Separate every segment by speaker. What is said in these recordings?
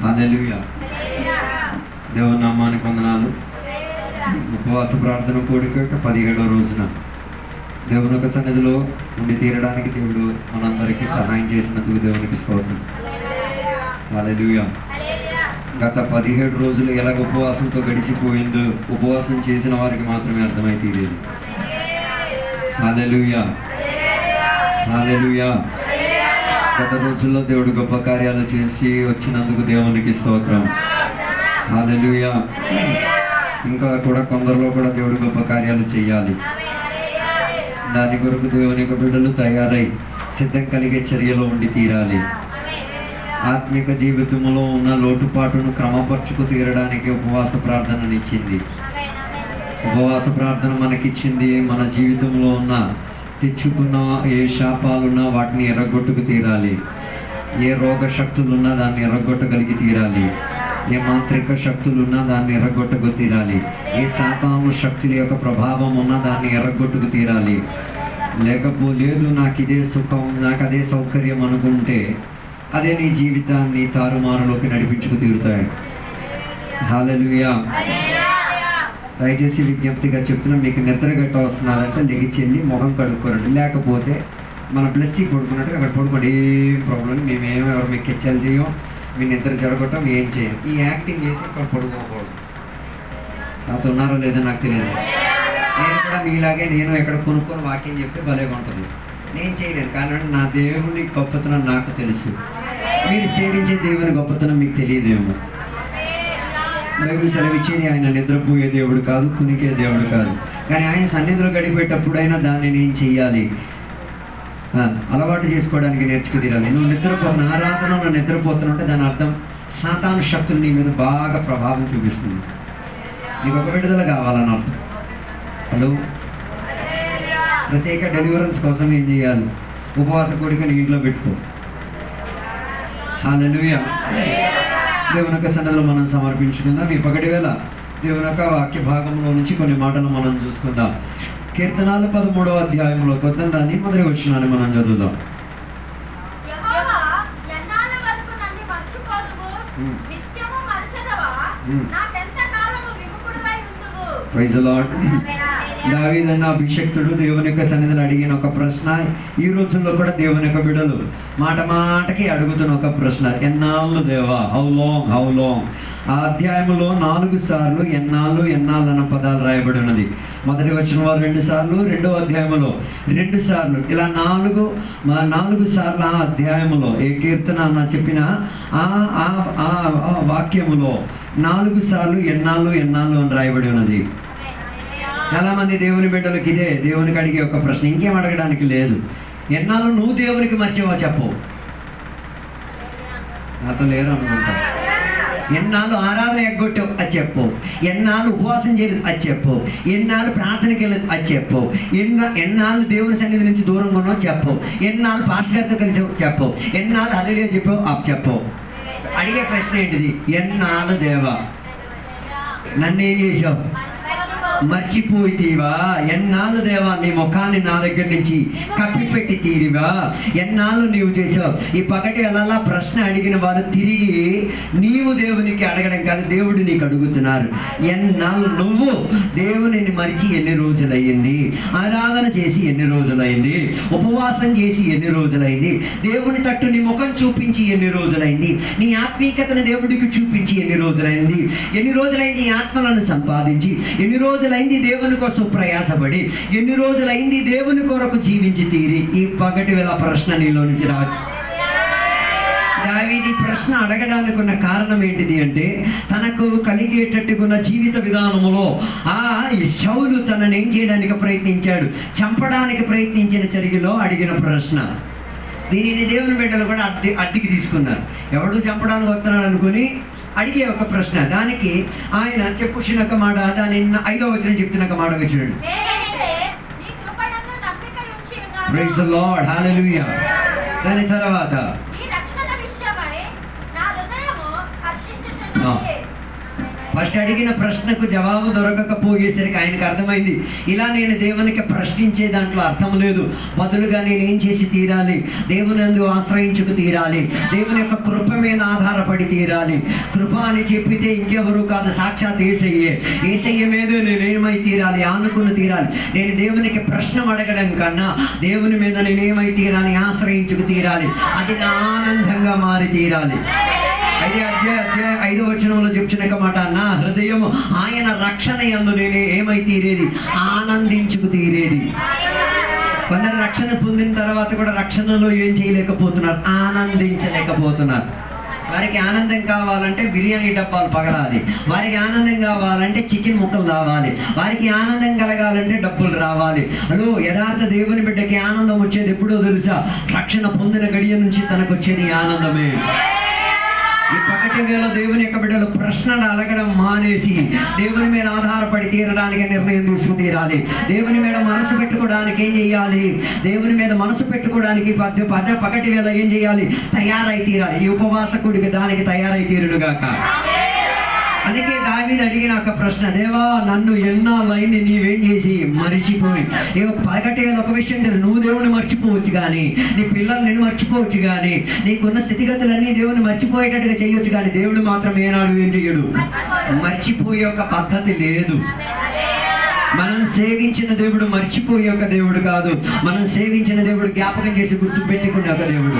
Speaker 1: హల్లెలూయా. దేవుని నామానికి వందనాలు. ఉపవాస ప్రార్థన కోడిక 17వ రోజున దేవుని యొక్క సన్నిధిలో ఉండి తీరడానికి దేవుడు మనందరికీ సహాయం చేసినందుకు దేవునికి స్తోత్రం. హల్లెలూయా. గత 17 రోజులు ఎలాగ ఉపవాసంతో గడిచిపోయిందో ఉపవాసం చేసిన వారికి మాత్రమే అర్థమైతే లేదు. హల్లెలూయా, హల్లెలూయా. గత రోజుల్లో దేవుడు గొప్ప కార్యాలు చేసి వచ్చినందుకు దేవునికి స్తోత్రం. హల్లెలూయా. ఇంకా కూడా కొందరిలో కూడా దేవుడు గొప్ప కార్యాలు చేయాలి. దాని కొరకు దేవుని యొక్క బిడ్డలు తయారై సిద్ధం కలిగే చర్యలో ఉండి తీరాలి. ఆత్మిక జీవితంలో ఉన్న లోటుపాటును క్రమపరుచుకు తీరడానికి ఉపవాస ప్రార్థననిచ్చింది. ఉపవాస ప్రార్థన మనకిచ్చింది మన జీవితంలో ఉన్న తెచ్చుకున్న ఏ శాపాలున్నా వాటిని ఎర్రగొట్టుకు తీరాలి. ఏ రోగ శక్తులున్నా దాన్ని ఎర్రగొట్టగలిగి తీరాలి. ఏ మాంత్రిక శక్తులున్నా దాన్ని ఎర్రగొట్టుకు తీరాలి. ఏ సాతాను శక్తుల యొక్క ప్రభావం ఉన్నా దాన్ని ఎర్రగొట్టుకు తీరాలి. లేదు నాకు ఇదే సుఖం, నాకు అదే సౌకర్యం అనుకుంటే అదే నీ జీవితాన్ని తారుమారులోకి నడిపించుకు తీరుతాయి. హల్లెలూయా. దయచేసి విజ్ఞప్తిగా చెప్తున్నా, మీకు నిద్ర గట్ట వస్తున్నారంటే లెగిచి వెళ్ళి మొహం కడుక్కోరండి. లేకపోతే మన బ్లెస్సింగ్ పడుకున్నట్టు అక్కడ పడుకోండి. ఏం ప్రాబ్లం, మేమేమో ఎవరు మీకు కెచ్చాలు చేయం, మీ నిద్ర చెడగొట్టం, ఏం చేయం. ఈ యాక్టింగ్ చేసి ఇక్కడ పడుకోకూడదు. నాతో ఉన్నారో లేదో నాకు తెలియదు. నేను కూడా మీలాగే నేను ఎక్కడ కొనుక్కొని వాక్యం చెప్తే భలేగా ఉంటుంది. నేను చేయలేను, కానీ నా దేవుని గొప్పతనం నాకు తెలుసు. మీరు సేవించే దేవుని గొప్పతనం మీకు తెలియదేమో. బైబిల్ సెలవిచ్చేది ఆయన నిద్రపోయే దేవుడు కాదు, కునికే దేవుడు కాదు. కానీ ఆయన సన్నిధిలో గడిపేటప్పుడైనా దాన్ని నేను చెయ్యాలి, అలవాటు చేసుకోవడానికి నేర్చుకు తీరాలి. నువ్వు నిద్రపోతున్న ఆరాధనలో నిద్రపోతున్నట్టే దాని అర్థం సాతాను శక్తులు నీ మీద బాగా ప్రభావం చూపిస్తుంది. నీకు ఒక విడుదల కావాలని అర్థం. హలో. ప్రత్యేక డెలివరెన్స్ కోసం ఏం చేయాలి? ఉపవాస కోడికని ఇంట్లో పెట్టుకో. హల్లెలూయా. దేవుని యొక్క సన్నిధిలో మనం సమర్పించుకుందాం. ఈ పగటి వేళ దేవుని యొక్క వాక్య భాగంలో నుంచి కొన్ని మాటలు మనం చూసుకుందాం. కీర్తనాలు 13వ అధ్యాయంలో కొత్త దాన్ని మొదటి వచనాన్ని మనం చదువుదాం. Praise the Lord. దావీదన్న అభిషక్తుడు దేవుని యొక్క సన్నిధిలో అడిగిన ఒక ప్రశ్న ఈ రోజుల్లో కూడా దేవుని యొక్క బిడ్డలు మాట మాటకి అడుగుతున్న ఒక ప్రశ్న, ఎన్నాళ్ళు దేవా, హౌ లాంగ్, హౌ లాంగ్. ఆ అధ్యాయంలో 4 సార్లు ఎన్నాళ్ళు ఎన్నాళ్ళు అన్న పదాలు రాయబడి ఉన్నది. మొదటి వచనంలో 2 సార్లు, రెండవ అధ్యాయంలో 2 సార్లు, ఇలా 4 సార్లు ఆ అధ్యాయంలో ఏ కీర్తన అన్న చెప్పిన ఆ వాక్యములో 4 సార్లు ఎన్నాళ్ళు ఎన్నాళ్ళు అని రాయబడి ఉన్నది. చాలా మంది దేవుని బిడ్డలకి ఇదే దేవునికి అడిగే ఒక ప్రశ్న, ఇంకేం అడగడానికి లేదు. ఎన్నాళ్ళు నువ్వు దేవునికి మర్చివో చెప్పు. నాతో లేరు అనుకుంటా. ఎన్నాళ్ళు ఆరాధన ఎగ్గొట్టావు అది చెప్పు. ఎన్నాళ్ళు ఉపవాసం చేయలేదు అది చెప్పు. ఎన్నాళ్ళు ప్రార్థనకి వెళ్ళదు అది చెప్పు. ఎన్నాళ్ళు దేవుని సన్నిధి నుంచి దూరంగా ఉన్నావు చెప్పు. ఎన్నాళ్ళు పాస్టర్ గారితో కలిసి చెప్పు. ఎన్నాళ్ళు హల్లెలూయా చెప్పు చెప్పు. అడిగే ప్రశ్న ఏంటిది? ఎన్నాళ్ళు దేవా నన్నేం చేసావు? మర్చిపోయితీవా? ఎన్నాళ్ళు దేవా నీ ముఖాన్ని నా దగ్గర నుంచి కప్పిపెట్టి తీరివా? ఎన్నాళ్ళు నీవు చేసావు? ఈ పగటి అలా ప్రశ్న అడిగిన వారు తిరిగి నీవు దేవునికి అడగడం కాదు, దేవుడు నీకు అడుగుతున్నారు. ఎన్నాళ్ళు నువ్వు దేవునిని మరిచి ఎన్ని రోజులయ్యింది? ఆరాధన చేసి ఎన్ని రోజులైంది? ఉపవాసం చేసి ఎన్ని రోజులైంది? దేవుని తట్టు నీ ముఖం చూపించి ఎన్ని రోజులైంది? నీ ఆత్మీయతను దేవుడికి చూపించి ఎన్ని రోజులైంది? ఎన్ని రోజులైంది ఆత్మలను సంపాదించి? ఎన్ని రోజులైంది దేవుని కోసం ప్రయాసపడి? ఎన్ని రోజులైంది దేవుని కొరకు జీవించి తీరి? ఈ పగటి వేళ ప్రశ్న నీలో నుంచి రా. దావీదు ఈ ప్రశ్న అడగడానికి ఉన్న కారణం ఏంటిది అంటే, తనకు కలిగేటట్టుకున్న జీవిత విధానములో శౌలు తనని ఏం చేయడానికి ప్రయత్నించాడు, చంపడానికి ప్రయత్నించిన చర్యలో అడిగిన ప్రశ్న. దీనిని దేవుని బిడ్డలు కూడా అడ్డికి తీసుకున్నారు. ఎవడు చంపడానికి వస్తున్నాడు అనుకుని అడిగే ఒక ప్రశ్న. దానికి ఆయన చెప్పుచిన ఒక మాట, దాని 5వ వచనం చెప్తున్న ఒక మాట చూడండి. ప్రైజ్ ది లార్డ్, హల్లెలూయా. దాని తర్వాత ఫస్ట్ అడిగిన ప్రశ్నకు జవాబు దొరకకపోయేసరికి ఆయనకు అర్థమైంది, ఇలా నేను దేవునికి
Speaker 2: ప్రశ్నించే దాంట్లో అర్థం లేదు. బదులుగా నేనేం చేసి తీరాలి? దేవుని యందు ఆశ్రయించుకు తీరాలి. దేవుని యొక్క కృప మీద ఆధారపడి తీరాలి. కృప అని చెప్పితే ఇంకెవరు కాదు, సాక్షాత్ యేసయ్యే. యేసయ్య మీద నేనేమై తీరాలి? ఆనుకుని తీరాలి. నేను దేవునికి ప్రశ్న అడగడం కన్నా దేవుని మీద నేనేమై తీరాలి? ఆశ్రయించుకు తీరాలి. అది నా ఆనందంగా మారి తీరాలి. 5వ వచనంలో చెప్తున్న మాట, నా హృదయం ఆయన రక్షణ యందు నేను ఏమై తీరేది? ఆనందించుకు తీరేది. కొందరు రక్షణ పొందిన తర్వాత కూడా రక్షణలో ఏం చేయలేకపోతున్నారు? ఆనందించలేకపోతున్నారు. వారికి ఆనందం కావాలంటే బిర్యానీ డబ్బాలు పగలాలి, వారికి ఆనందం కావాలంటే చికెన్ ముక్కలు రావాలి, వారికి ఆనందం కలగాలంటే డబ్బులు రావాలి. అలో యథార్థ దేవుని బిడ్డకి ఆనందం వచ్చేది ఎప్పుడో తెలుసా? రక్షణ పొందిన గడియ నుంచి తనకు వచ్చేది ఆనందమే. ఈ పగటి వేళ దేవుని యొక్క బిడ్డలు ప్రశ్నలు అడగడం మానేసి దేవుని మీద ఆధారపడి తీరడానికి నిర్ణయం తీసుకు తీరాలి. దేవుని మీద మనసు పెట్టుకోవడానికి ఏం చేయాలి? దేవుని మీద మనసు పెట్టుకోవడానికి పగటి వేళ ఏం చేయాలి? తయారై తీరాలి. ఈ ఉపవాసకుడికి దానికి తయారై తీరుడుగాక. అందుకే దావీదు అడిగిన ఒక ప్రశ్న, దేవా నన్ను ఎన్నాళ్ళైంది నీవేం చేసి మరిచిపోయి. పగటి వేళ ఒక విషయం తెలుసు, నువ్వు దేవుని మర్చిపోవచ్చు కానీ, నీ పిల్లలు నేను మర్చిపోవచ్చు కానీ, నీకున్న స్థితిగతులన్నీ దేవుని మర్చిపోయేటట్టుగా చేయొచ్చు కానీ దేవుడు మాత్రం ఏనాడు ఏం చెయ్యడు. మర్చిపోయే ఒక పద్ధతి లేదు. మనం సేవించిన దేవుడు మర్చిపోయే ఒక దేవుడు కాదు. మనం సేవించిన దేవుడు జ్ఞాపకం చేసి గుర్తు పెట్టుకునే ఒక దేవుడు.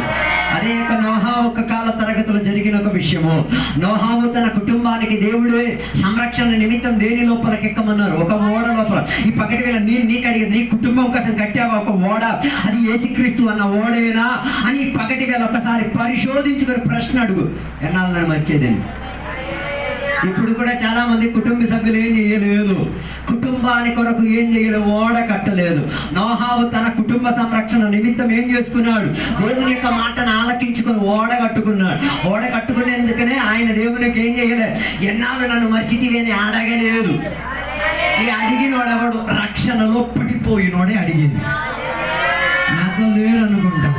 Speaker 2: అదే ఒక నోహావు ఒక కాల తరగతిలో జరిగిన ఒక విషయము. నోహావు తన కుటుంబానికి దేవుడే సంరక్షణ నిమిత్తం దేని లోపలికి ఎక్కమన్నారు? ఒక ఓడ లోపల. ఈ పగటి వేళ నీకు అడిగి నీ కుటుంబం కోసం కట్టావా ఒక ఓడ? అది యేసుక్రీస్తు అన్న ఓడేనా అని ఈ పగటి వేళ ఒకసారి పరిశోధించుకొని ప్రశ్న అడుగు. ఎన్నాళ్ళని మర్చేదని. ఇప్పుడు కూడా చాలా మంది కుటుంబ సభ్యులు ఏం చేయలేదు, కుటుంబాని కొరకు ఏం చేయలేదు, ఓడ కట్టలేదు. నోహావు తన కుటుంబ సంరక్షణ నిమిత్తం ఏం చేసుకున్నాడు? దేవుని యొక్క మాటను ఆలకించుకొని ఓడ కట్టుకున్నాడు. ఓడ కట్టుకునేందుకనే ఆయన దేవునికి ఏం చేయలేదు, ఎన్నాళ్ళు నన్ను మర్చితివి అని అడగలేదు. ఈ అడిగినోడెవడు? రక్షణలో పడిపోయినోడే అడిగింది. నాతో లేరనుకుంటా.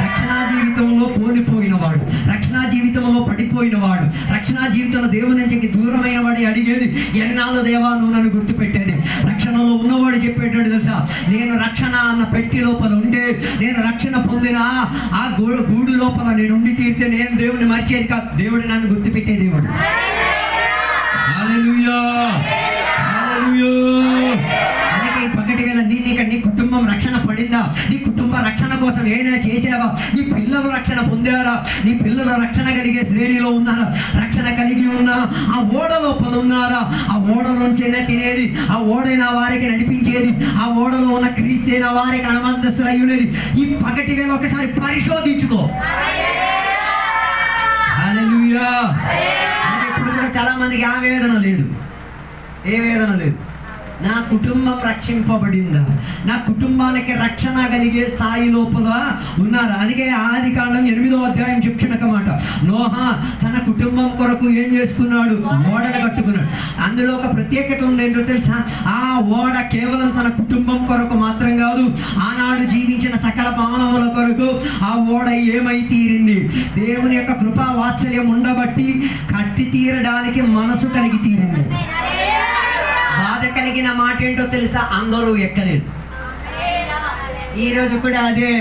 Speaker 2: రక్షణా జీవితంలో కోల్పోయిన వాడు, రక్షణా జీవితంలో పడిపోయిన వాడు, రక్షణా జీవితంలో దేవుని నుంచి దూరమైన వాడి అడిగేది, ఎన్నాళ్ళు దేవా నువ్వు నన్ను గుర్తుపెట్టేది. రక్షణలో ఉన్నవాడు చెప్పేటాడు తెలుసా, నేను రక్షణ అన్న పెట్టి లోపల ఉండే, నేను రక్షణ పొందిన ఆ గూడు లోపల నేను ఉండి తీరితే నేను దేవుని మర్చేది కాదు, దేవుడు నన్ను గుర్తుపెట్టే దేవుడు. హల్లెలూయా, హల్లెలూయా. అందుకే ఈ పగటి వేళ నీ కుటుంబం రక్షణ పడిందా? నీ కుటుంబ రక్షణ కోసం ఏమైనా చేసావా? నీ పిల్లలు రక్షణ పొందారా? నీ పిల్లలు రక్షణ కలిగే శ్రేణిలో ఉన్నారా? రక్షణ కలిగి ఉన్నా ఆ ఓడ లోపల ఉన్నారా? ఆ ఓడలోంచైనా తినేది, ఆ ఓడైనా వారికి నడిపించేది, ఆ ఓడలో ఉన్న క్రీస్తైన వారికి అనుమంతస్తులు అయి ఉండేది. ఈ పగటి వేళ ఒకసారి పరిశోధించుకో. హల్లెలూయా. ఇప్పుడు కూడా చాలా మందికి ఆ వేదన లేదు. ఏ వేదన లేదు. నా కుటుంబం రక్షింపబడిందా? నా కుటుంబానికి రక్షణ కలిగే స్థాయి లోపల ఉన్నారా? అందుకే ఆదికాండం 8వ అధ్యాయం చెప్తున్న మాట, నోహా తన కుటుంబం కొరకు ఏం చేసుకున్నాడు? ఓడను కట్టుకున్నాడు. అందులో ఒక ప్రత్యేకత ఉంది. ఏంటో తెలుసా? ఆ ఓడ కేవలం తన కుటుంబం కొరకు మాత్రం కాదు, ఆనాడు జీవించిన సకల మానవుల కొరకు ఆ ఓడ ఏమై తీరింది? దేవుని యొక్క కృపా వాత్సల్యం ఉండబట్టి కట్టి తీరడానికి మనసు కలిగి తీరింది. బాధ కలిగిన మాట ఏంటో తెలుసా? అందరూ ఎక్కలేదు. ఈరోజు కూడా అదే.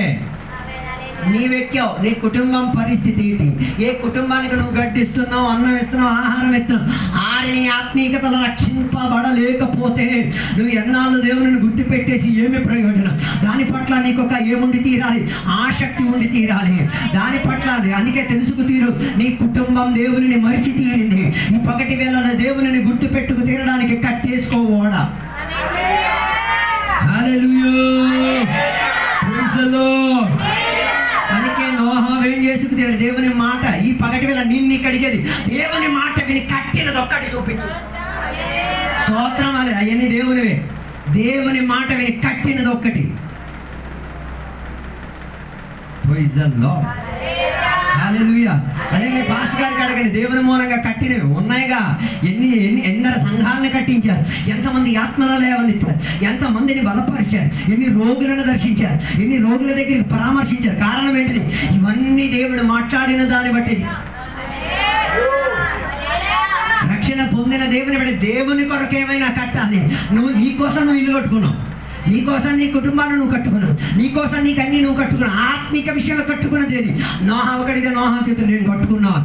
Speaker 2: నీవెక్కావు, నీ కుటుంబం పరిస్థితి ఏంటి? ఏ కుటుంబానికి నువ్వు గడ్డిస్తున్నావు, అన్నం ఇస్తున్నావు, ఆహారం ఇస్తున్నావు, ఆరిని ఆత్మీయతలు రక్షింపబడలేకపోతే నువ్వు ఎన్నాళ్ళు దేవుని గుర్తుపెట్టేసి ఏమి ప్రయోజనం? దాని పట్ల నీకు ఒక ఏముండి తీరాలి? ఆసక్తి ఉండి తీరాలి దాని పట్ల. అందుకే తెలుసుకు తీరు, నీ కుటుంబం దేవుని మరిచి తీరింది. ఈ పగటి వేళ దేవుని గుర్తు పెట్టుకు తీరడానికి కట్టేసుకోవడా. హల్లెలూయా, ప్రైజ్ ది లార్డ్. అందుకే నోహా ఏం చేసుకు తీరాడు? దేవుని మాట. ఈ పగటి వేళ నిన్ను అడిగేది, దేవుని మాట విని కట్టినది ఒక్కటి చూపించు. స్తోత్రం. అది అవన్నీ దేవునివే. దేవుని మాట విని కట్టినది ఒక్కటి. Praise the Lord. హల్లెలూయా. అదే మీ పాస్ గారికి అడగండి, దేవుని మూలంగా కట్టినవి ఉన్నాయిగా. ఎందరు సంఘాలను కట్టించారు, ఎంతమంది ఆత్మలు లేవనెత్తారు, ఎంతమందిని బలపరిచారు, ఎన్ని రోగులను దర్శించారు, ఎన్ని రోగుల దగ్గరికి పరామర్శించారు. కారణం ఏంటిది? ఇవన్నీ దేవుడు మాట్లాడిన దాన్ని బట్టి. రక్షణ పొందిన దేవుని బట్టి దేవుని కొరకు ఏమైనా కట్టాలి. నీ కోసం నువ్వు ఇల్లు కట్టుకున్నావు, నీకోసం నీ కుటుంబాన్ని నువ్వు కట్టుకున్నావు, నీకోసం నీకు అన్ని నువ్వు కట్టుకున్నావు. ఆత్మిక విషయంలో కట్టుకున్నది ఏది? నోహా ఒకటిగా నోహా చేతులు నేను కట్టుకున్నాను.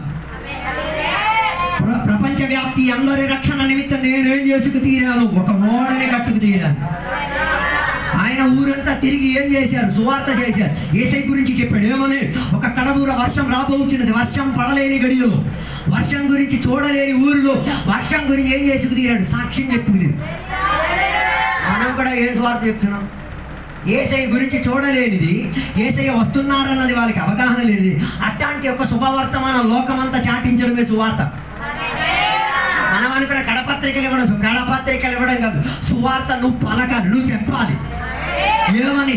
Speaker 2: ప్రపంచవ్యాప్తి అందరి రక్షణ నిమిత్తం నేనేం చేసుకు తీరాను? ఒక ఓడని కట్టుకు తీరాను. ఆయన ఊరంతా తిరిగి ఏం చేశారు? సువార్త చేశారు. యేసయ్య గురించి చెప్పాడు. ఏమని? ఒక కడబూర వర్షం రాబోతున్నది, వర్షం పడలేని గడియలో, వర్షం గురించి చూడలేని ఊరిలో వర్షం గురించి ఏం చేసుకు తీరాడు? సాక్ష్యం చెప్పుకుది. మనం కూడా ఏం సువార్త చెప్తున్నాం? యేసయ్య గురించి చూడలేనిది, యేసయ్య వస్తున్నారన్నది వాళ్ళకి అవగాహన లేనిది, అట్లాంటి ఒక శుభవర్తమానం లోకమంతా చాటించడమే సువార్త. మనం అనుకున్న కడపత్రికలు ఇవ్వడం కాదు. సువార్త నువ్వు పలకాలి, నువ్వు చెప్పాలి. ఏమని?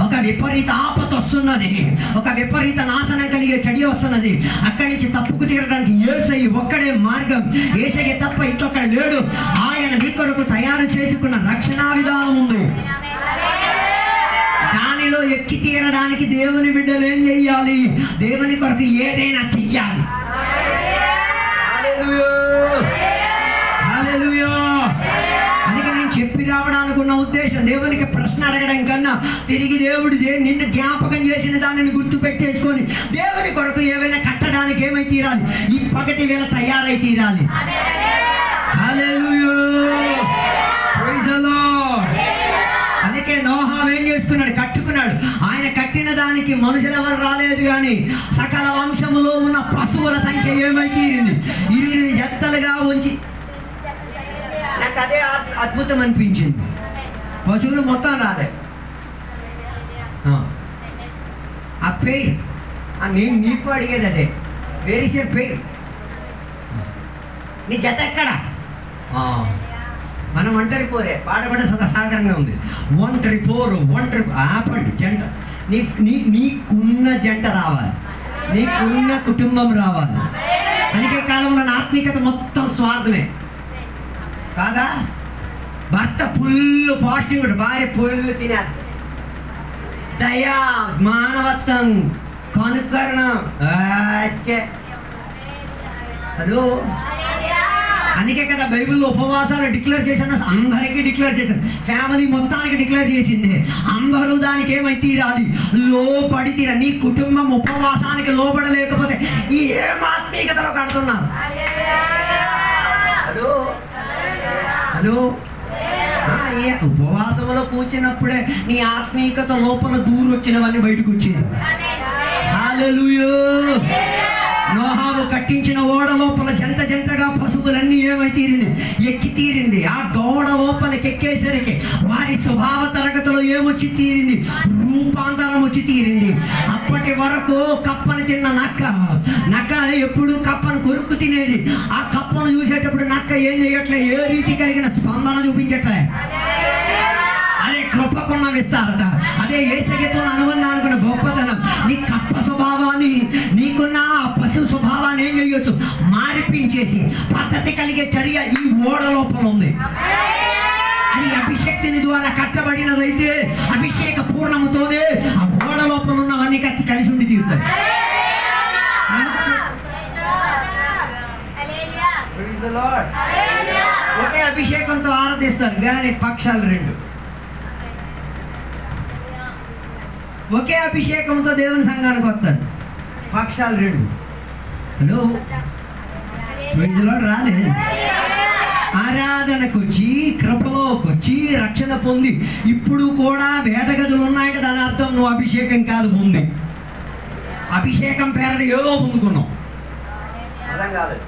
Speaker 2: ఒక విపరీత ఆపత వస్తున్నది, ఒక విపరీత నాశనం కలిగే చెడి వస్తున్నది, అక్కడి నుంచి తప్పుకు తీరడానికి యేసయ్య ఒక్కడే మార్గం. యేసయ్య తప్ప ఇంకొకడు లేడు. ఆయన నీ కొరకు తయారు చేసుకున్న రక్షణా విధానం ఉంది. దానిలో ఎక్కి తీరడానికి దేవుని బిడ్డలు ఏం చెయ్యాలి? దేవుని కొరకు ఏదైనా చెయ్యాలి. అందుకే నేను చెప్పి రావడానికి ఉన్న ఉద్దేశం, దేవునికి ప్రశ్న అడగడం కన్నా తిరిగి దేవుడు నిన్ను జ్ఞాపకం చేసిన దానిని గుర్తు పెట్టేసుకొని దేవుని కొరకు ఏమైనా కట్టడానికి ఏమై తీరాలి? ఈ పగటి వేళ తయారై తీరాలి. హల్లెలూయా, ప్రైజ్ ది లార్డ్. అందుకే నోహా ఏం చేసుకున్నాడు? కట్టుకున్నాడు. ఆయన కట్టిన దానికి మనుషులు ఎవరు రాలేదు, కానీ సకల వంశములో ఉన్న పశువుల సంఖ్య ఏమై తీరింది? 20 జతలుగా ఉంచి. నాకు అదే అద్భుతం అనిపించింది. పశువులు మొత్తం రాలే. ఆ పేరు నేను నీకు అడిగేది అదే. వేర్ ఇస్ యువర్ పేరు? నీ జత ఎక్కడ? మనం ఒంటరి పోరే పాడబడే సాధారణంగా ఉంది. ఒంటరి పోరు, ఒంటరి ఆపండి. జంట నీకున్న జంట రావాలి, నీకున్న కుటుంబం రావాలి. అందుకే కాలంలో ఆత్మీయత మొత్తం స్వార్థమే కాదా? భర్త ఫుల్ ఫాస్టింగ్, భార్య ఫుల్ తినేది. దయా, మానవత్వం, కనుకరణం. హలో, అందుకే కదా బైబిల్లో ఉపవాసాలు డిక్లేర్ చేశాను. అందరికీ డిక్లేర్ చేశాను, ఫ్యామిలీ మొత్తానికి డిక్లేర్ చేసింది. అందరూ దానికి ఏమై తీరాలి? లోపడి తీరాలి. నీ కుటుంబం ఉపవాసానికి లోపడలేకపోతే ఏం ఆత్మీయతలో కడుతున్నారు? హలో హలో, ఉపవాసంలో కూర్చున్నప్పుడే నీ ఆత్మీయత లోపల దూరొచ్చినవన్నీ బయటకు వచ్చేది. హల్లెలూయా. నోహావు కట్టించిన ఓడ లోపల జంటగా పశువులన్నీ ఏమై తీరింది? ఎక్కి తీరింది. ఆ గోడ లోపలికి ఎక్కేసరికి వారి స్వభావ తరగతిలో ఏమొచ్చి తీరింది? రూపాంతరం వచ్చి తీరింది. అప్పటి వరకు కప్పను తిన్న నక్క ఎప్పుడు కప్పను కొరుక్కు తినేది. ఆ కప్పను చూసేటప్పుడు నక్క ఏం చేయట్లే, ఏ రీతి కలిగిన స్పందన చూపించట్లే. అదే కృపకున్న విస్తారత, అదే యేసయ్యతో అనుబంధానికి గొప్పతనం. నీ కప్ప స్వభావాన్ని, నీకున్న పశు స్వభావాన్ని ఏం చేయొచ్చు? మారిపించేసి పద్ధతి కలిగే చర్య ఈ ఓడ లోపల ఉంది. అది అభిషక్తిని ద్వారా కట్టబడినదైతే అభిషేక పూర్ణముతోనే ఆ ఓడ లోపల ఉన్నవన్నీ కలిసి ఉండి తీరుతాయి. ఒకే అభిషేకంతో ఆరాధిస్తారు, కానీ పక్షాలు రెండు. ఒకే అభిషేకంతో దేవుని సంఘానికి వస్తారు, పక్షాలు రెండు. హలో, రాలేదు. ఆరాధనకు వచ్చి, కృపలోకి వచ్చి, రక్షణ పొంది ఇప్పుడు కూడా వేదగదులు ఉన్నాయంటే దాని అర్థం నువ్వు అభిషేకం కాదు పొంది. అభిషేకం పేరట ఏదో పొందుకున్నావు, అర్థం కాదు.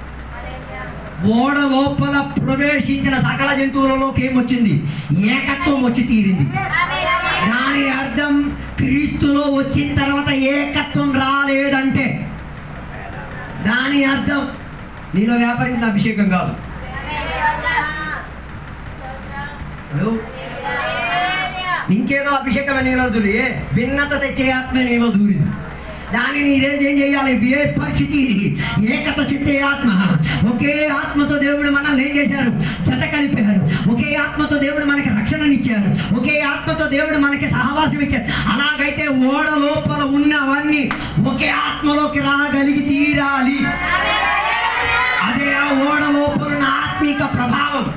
Speaker 2: ఓడ లోపల ప్రవేశించిన సకల జంతువులలోకి ఏమొచ్చింది? ఏకత్వం వచ్చి తీరింది. దాని అర్థం క్రీస్తులో వచ్చిన తర్వాత ఏకత్వం రాలేదంటే దాని అర్థం నీలో వ్యాపరించిన అభిషేకం కాదు. ఇంకేదో అభిషేకం నీలో దూరి, భిన్నత తెచ్చే ఆత్మ నీలో దూరింది. దానిని ఏం చేయాలి? పరిస్థితి ఏకత చెందే ఆత్మ. ఒకే ఆత్మతో దేవుడు మనల్ని ఏం చేశారు? జత కలిపారు. ఒకే ఆత్మతో దేవుడు మనకి రక్షణనిచ్చారు. ఒకే ఆత్మతో దేవుడు మనకి సహవాసం ఇచ్చారు. అలాగైతే ఓడ లోపల ఉన్నవన్నీ ఒకే ఆత్మలోకి రాగలిగి తీరాలి. అదే ఆ ఓడ లోపల ఉన్న ఆత్మీక ప్రభావం.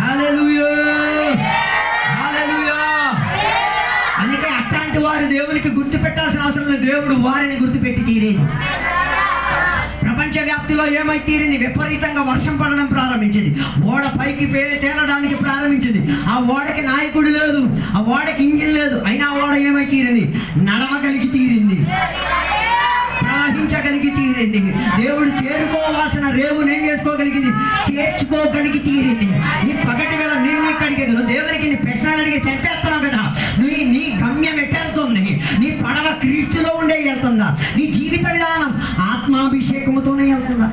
Speaker 2: హల్లెలూయా. వారు దేవునికి గుర్తు పెట్టాల్సిన అవసరం లేదు, దేవుడు వారిని గుర్తుపెట్టి తీరేది. ప్రపంచవ్యాప్తిలో ఏమై తీరింది? విపరీతంగా వర్షం పడడం ప్రారంభించింది, ఓడ పైకి తేలడానికి ప్రారంభించింది. ఆ ఓడకి నాయకుడు లేదు, ఆ ఓడకి ఇంజిన్ లేదు, అయినా ఓడ ఏమై తీరింది? నడవగలిగి తీరింది, ప్రవహించగలిగి తీరింది. దేవుడు చేరుకోవాల్సిన రేవును ఏం చేసుకోగలిగింది? చేర్చుకోగలిగి తీరింది. నీ పగటి వేళ నేను ఇక్కడికి దేవునికి నీ ప్రశ్నలు అడిగి చంపేస్తున్నావు కదా, నీ గమ్యం ఎట్టెళ్తుంది? నీ పడవ క్రీస్తులో ఉండే వెళ్తుందా? నీ జీవిత విధానం ఆత్మాభిషేకముతోనే వెళ్తుందా?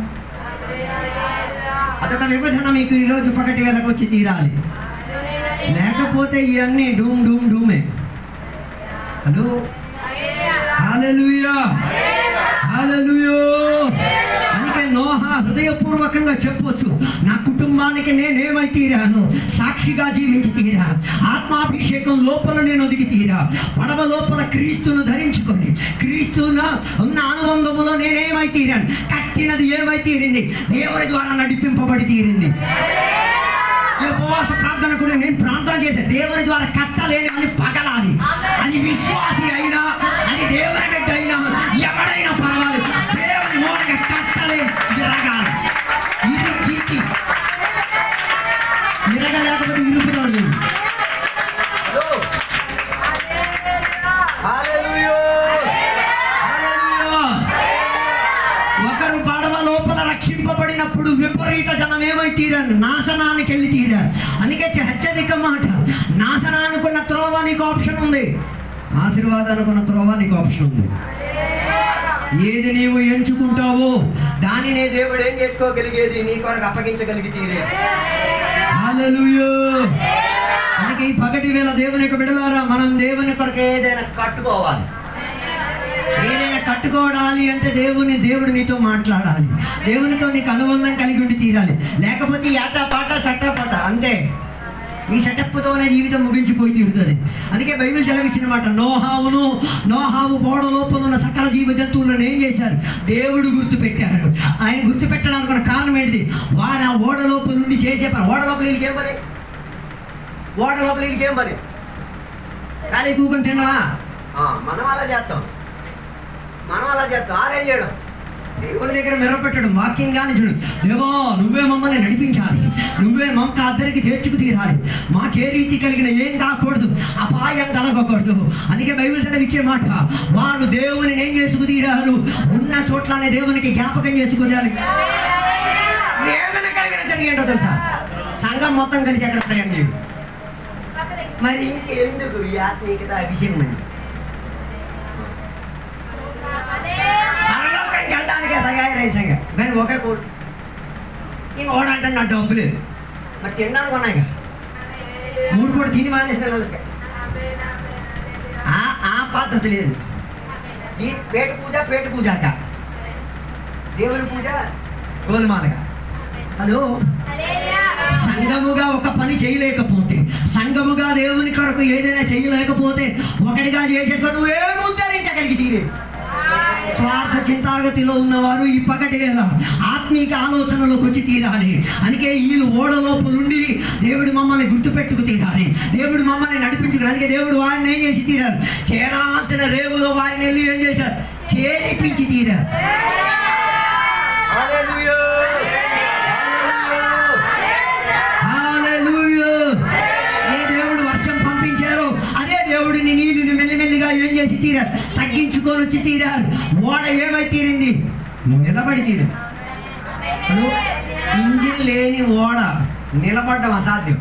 Speaker 2: అదొక విభజన మీకు ఈరోజు పగటి వేళకు వచ్చి తీరాలి, లేకపోతే ఇవన్నీ డూమ్ డూమ్ డూమే. హలో, హల్లెలూయా, హల్లెలూయా. అందుకే నోహా హృదయపూర్వకంగా చెప్పొచ్చు, నా కుటుంబానికి నేనేమై తీరాను? సాక్షిగా జీవించి తీరా, ఆత్మాభిషేకం లోపల నేను ఒదిగి తీరా, పడవ లోపల క్రీస్తును ధరించుకొని క్రీస్తున ఉన్న అనుబంధములో నేనేమై తీరాను? కట్టినది ఏమై తీరింది? దేవుని ద్వారా నడిపింపబడి తీరింది. ఉపవాస ప్రార్థన కూడా నేను ప్రార్థన చేసే దేవుని ద్వారా కట్టలేని అని పగలాలి. అది విశ్వాసి అయినా, అది దేవుని బిడ్డ అయినా, ఎవడైనా పర్వాలేదు, దేవుని మూలంగా కట్టలే ఇరగాలి. ఇరగలేకపోతే ఇరుపుతాడు. ఒకరు పడవ లోపల రక్షింపబడినప్పుడు విపరీత జనం ఏమై తీరారు? నాశనానికి వెళ్ళి తీరారు. అందుకే హెచ్చరిక మాట, నాశనానుకున్న త్రోవ నీకు ఆప్షన్ ఉంది, ఆశీర్వాదానుకున్న త్రోవ నీకు ఆప్షన్ ఉంది. ఏది నీవు ఎంచుకుంటావో దానినే దేవుడు ఏం చేసుకోగలిగేది? నీ కొరకు అప్పగించగలిగి తీరేది. హల్లెలూయా. అందుకే ఈ పగటి వేళ దేవుని యొక్క బిడ్డలారా, మనం దేవుని కొరకు ఏదైనా కట్టుకోవాలి. ఏదైనా కట్టుకోవాలి అంటే దేవుడు నీతో మాట్లాడాలి, దేవునితో నీకు అనుబంధం కలిగి ఉండి తీరాలి. లేకపోతే యాటా పాట సట్టపాట అంతే, ఈ సెటప్తోనే జీవితం ముగించిపోయి తీరుతుంది. అందుకే బైబిల్ సెలవిచ్చిన మాట, నోహావు ఓడ లోపల ఉన్న సకల జీవ జంతువులను ఏం చేశారు? దేవుడు గుర్తుపెట్టారు. ఆయన గుర్తుపెట్టడానికి కారణం ఏంటిది? వారు ఆ ఓడ లోపల నుండి చేసే పని. ఓడ లోపల వీళ్ళకేం పని? ఓడ లోపల వీళ్ళకేం పని? ఖాళీ కూకొని తిన్నావా? మనం అలా చేస్తాం, ఆలయం చేయడం, దేవుని దగ్గర మెరపెట్టడం, వాక్యం కానీ చూడు, దేవా నువ్వే మమ్మల్ని నడిపించాలి, నువ్వే మమ్మక అద్దరికి చేర్చుకు తీరాలి, మాకే రీతి కలిగిన ఏం కాకూడదు, అపాయం కలగకూడదు. అందుకే బైబిల్ సెలవు ఇచ్చే మాట, వారు దేవుని ఏం చేసుకు తీరారు? ఉన్న చోట్లనే దేవునికి జ్ఞాపకం చేసుకురాలి. వేదన కలిగిన జరిగేంటో తెలుసా? సంఘం మొత్తం కలిసి ఎక్కడ ప్రయాణం చేయదు. మరి ఇంకెందుకు ఈ ఆత్మీయత అభిషేకం అండి? వెళ్ళడానికే తయారైసాగా, కానీ ఒకే కోడు ఇంక ఓడంటే నా డబ్బు లేదు, మరి తినడానికి ఉన్నాయిగా, 3 పూట తిని మానేసిన ఆ పద్ధతి లేదు. ఈ పేట పూజ అట, దేవుని పూజ గోల్మాలగా. హలో, సంఘముగా ఒక పని చేయలేకపోతే, సంఘముగా దేవుని కొరకు ఏదైనా చేయలేకపోతే, ఒకటిగా చేసేసుకొని నువ్వేం ఉద్ధరించగలిగి తీరే. స్వార్థ చింతాగతిలో ఉన్నవారు ఈ పగటి వేళ ఆత్మీక ఆలోచనలోకి వచ్చి తీరాలి. అందుకే వీళ్ళు ఓడలోపు నుండి దేవుడు మమ్మల్ని గుర్తుపెట్టుకు తీరాలి, దేవుడు మమ్మల్ని నడిపించుకు. అందుకే దేవుడు వారిని ఏం చేసి తీరారు? చేరాల్సిన రేవులో వారిని వెళ్ళి ఏం చేశారు? చేరిపించి తీరారు. హల్లెలూయా, హల్లెలూయా. ఏ దేవుడు వర్షం పంపించారో అదే దేవుడిని నీళ్ళని మెల్లిమెల్లిగా ఏం చేసి తీరారు? తగ్గించుకొని వచ్చి తీరారు. ఓడ ఏమై తీరింది? నిలబడి తీరారు. ఇంజిన్ లేని ఓడ నిలబడడం అసాధ్యం.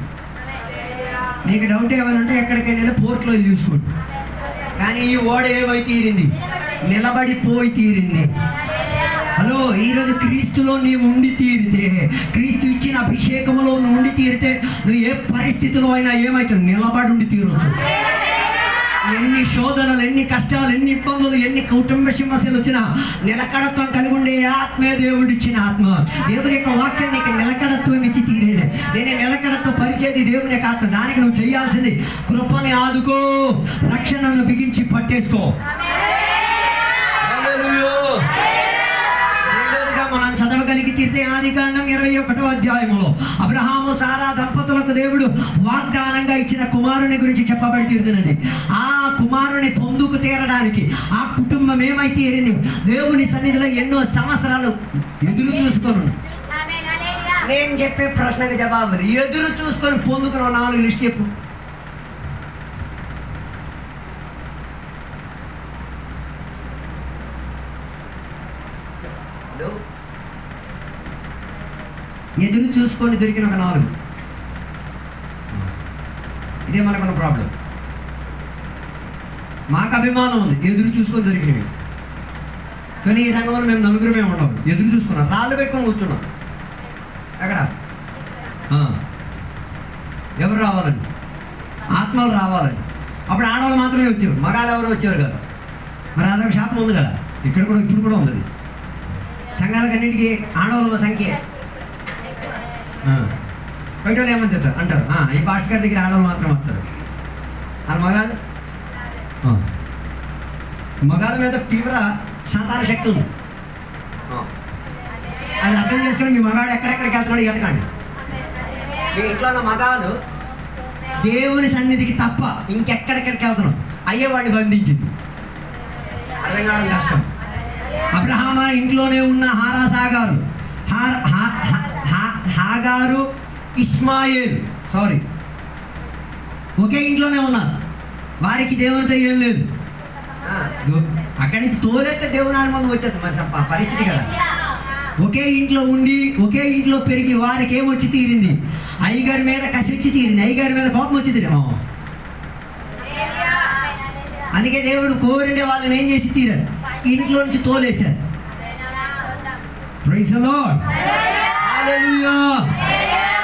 Speaker 2: నీకు డౌట్ ఏమైనా ఉంటే ఎక్కడికైనా పోర్ట్లో చూసుకోండి. కానీ ఈ ఓడ ఏమై తీరింది? నిలబడిపోయి తీరింది. హలో, ఈరోజు క్రీస్తులో నీవు ఉండి తీరితే, క్రీస్తు ఇచ్చిన అభిషేకములో నువ్వు ఉండి తీరితే, నువ్వు ఏ పరిస్థితిలో అయినా ఏమైతుంది? నిలబడి ఉండి తీరవచ్చు. ఎన్ని శోధనలు, ఎన్ని కష్టాలు, ఎన్ని ఇబ్బందులు, ఎన్ని కుటుంబ సమస్యలు వచ్చినా నిలకడత్వం కలిగి ఉండే ఆత్మే దేవుడు ఇచ్చిన ఆత్మ. దేవుని యొక్క వాక్యం నీకు నిలకడత్వం ఇచ్చి తీరేది. నేను నిలకడత్వం పరిచేది దేవుని యొక్క ఆత్మ. దానికి నువ్వు చేయాల్సింది కృపని ఆదుకో, రక్షణను బిగించి పట్టేసుకో. మనం చదవగలిగి అడిగి తీరితే ఆదికాండం 21వ అధ్యాయములో అబ్రహాము సారా దంపతులకు దేవుడు వాగ్దానంగా ఇచ్చిన కుమారుని గురించి చెప్పబడి తీరుతున్నది. ఆ కుమారుని పొందుకు తీరడానికి ఆ కుటుంబం ఏమైతే తీరింది, దేవుని సన్నిధిలో ఎన్నో సంవత్సరాలు ఎదురు చూసుకొని, నేను చెప్పే ప్రశ్నకు జవాబు ఎదురు చూసుకొని పొందుకున్న 4 లిస్ట్ చెప్పు. ఎదురు చూసుకొని దొరికిన ఒక 4. ఇదే మనకున్న ప్రాబ్లం. మాకు అభిమానం ఉంది, ఎదురు చూసుకొని దొరికినవి. కానీ ఈ సంఘంలో మేము 4 మేము ఉన్నాం. ఎదురు చూసుకున్నాం, రాళ్ళు పెట్టుకొని కూర్చున్నాం. ఎక్కడ ఎవరు రావాలని? ఆత్మలు రావాలని. అప్పుడు ఆడవాళ్ళు మాత్రమే వచ్చేవారు, మగాళ్ళు ఎవరు వచ్చేవారు కదా. మరి అదొక శాపం ఉంది కదా, ఇక్కడ కూడా ఇప్పుడు కూడా ఉంది. సంఘాలకు అన్నింటికి ఆడవాళ్ళ సంఖ్య బయట ఏమని చెప్తారు అంటారు, ఈ పాస్టర్ గారి దగ్గర ఆడవాళ్ళు మాత్రం వస్తారు. అది మగాళ్ళ మీద తీవ్ర సాతాన శక్తి ఉంది. అది అర్థం చేసుకొని మీ మగాడు ఎక్కడెక్కడికి వెళ్తున్నాడు ఎతకండి. మీ ఇంట్లో ఉన్న మగాలు దేవుని సన్నిధికి తప్ప ఇంకెక్కడెక్కడికి వెళ్తున్నాం అయ్యేవాడిని బంధించింది. అర్థం కావడం కష్టం. అబ్రహాము ఇంట్లోనే ఉన్న హాగారు ఇస్మాయేల్ ఒకే ఇంట్లోనే ఉన్నారు. వారికి దేవునితో ఏం లేదు. అక్కడి నుంచి తోలైతే దేవుని ఆనందం వచ్చేది. మరి పరిస్థితి కదా. ఒకే ఇంట్లో ఉండి ఒకే ఇంట్లో పెరిగి వారికి ఏమొచ్చి తీరింది? అయ్యగారి మీద కసి వచ్చి తీరింది, అయ్యగారి మీద కోపం వచ్చి తీరేమో. అందుకే దేవుడు కోరిండే వాళ్ళని ఏం చేసి తీరారు? ఇంట్లో నుంచి తోలేశారు. Praise the Lord. హల్లెలూయా.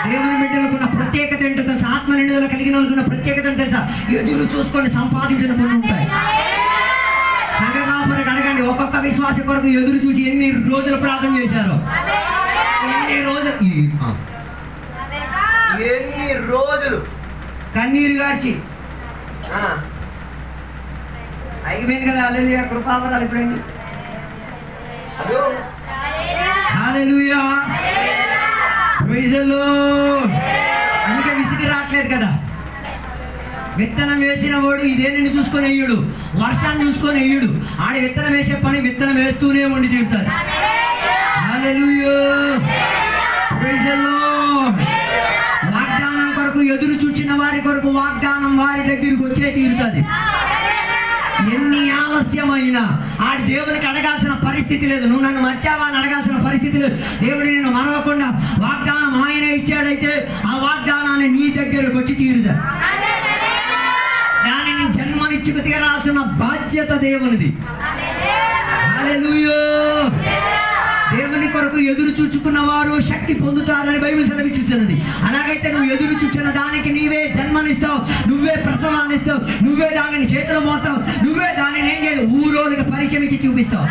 Speaker 2: దేవుని బిడ్డలకున్న ప్రత్యేకత ఏంటో తెలుసా? ఆత్మ నిండుదల కలిగిన వాళ్ళకున్న ప్రత్యేకత ఏంటో తెలుసా? ఎదురు చూసుకొని సంపాదించిన కొన్ని ఉంటాయి. సంఘకాపరికి అడగండి, ఒక్కొక్క విశ్వాస కొరకు ఎదురు చూసి ఎన్ని రోజులు ప్రార్థన చేశారో. ఎన్ని రోజులు కన్నీరు గార్చి అయిపోయింది కదా. హల్లెలూయా. కృపావరాలు ఎప్పుడైంది? హల్లెలూయా. Praise the Lord. అందుకే విసిగి రావట్లేదు కదా. విత్తనం వేసిన వాడు ఇదే నిన్ను చూసుకొని వేయడు, వర్షాన్ని చూసుకొని వేయడు. ఆడ విత్తనం వేసే పని విత్తనం వేస్తూనే ఉండి తీరుతాడు. హల్లెలూయా. Praise the Lord. వాగ్దానం కొరకు ఎదురు చూచిన వారి కొరకు వాగ్దానం వారి దగ్గరికి వచ్చే తీరుతుంది. ఎన్ని ఆలస్యమైనా ఆ దేవునికి అడగాల్సిన పరిస్థితి లేదు. నువ్వు నన్ను మర్చావా అని అడగాల్సిన పరిస్థితి లేదు. దేవుడు నిన్ను మరవకుండా వాగ్దానం ఆయన ఇచ్చాడైతే ఆ వాగ్దానాన్ని నీ దగ్గరకు వచ్చి తీరుదా. దానిని జన్మనిచ్చుకు తీరాల్సిన బాధ్యత దేవునిది. హల్లెలూయా. దేవుని కొరకు ఎదురు చూచుకున్న వారు శక్తి పొందుతారని బైబిల్ సెలవిస్తున్నది. అలాగైతే నువ్వు ఎదురు చూచిన దానికి నీవే జన్మనిస్తావు, నువ్వే ప్రసవాన్నిస్తావు, నువ్వే దానిని చేతులు మోస్తావు, నువ్వే దానిని ఏం చేయాలి? ఊరోళ్ళకి పరిచయం ఇచ్చి చూపిస్తావు.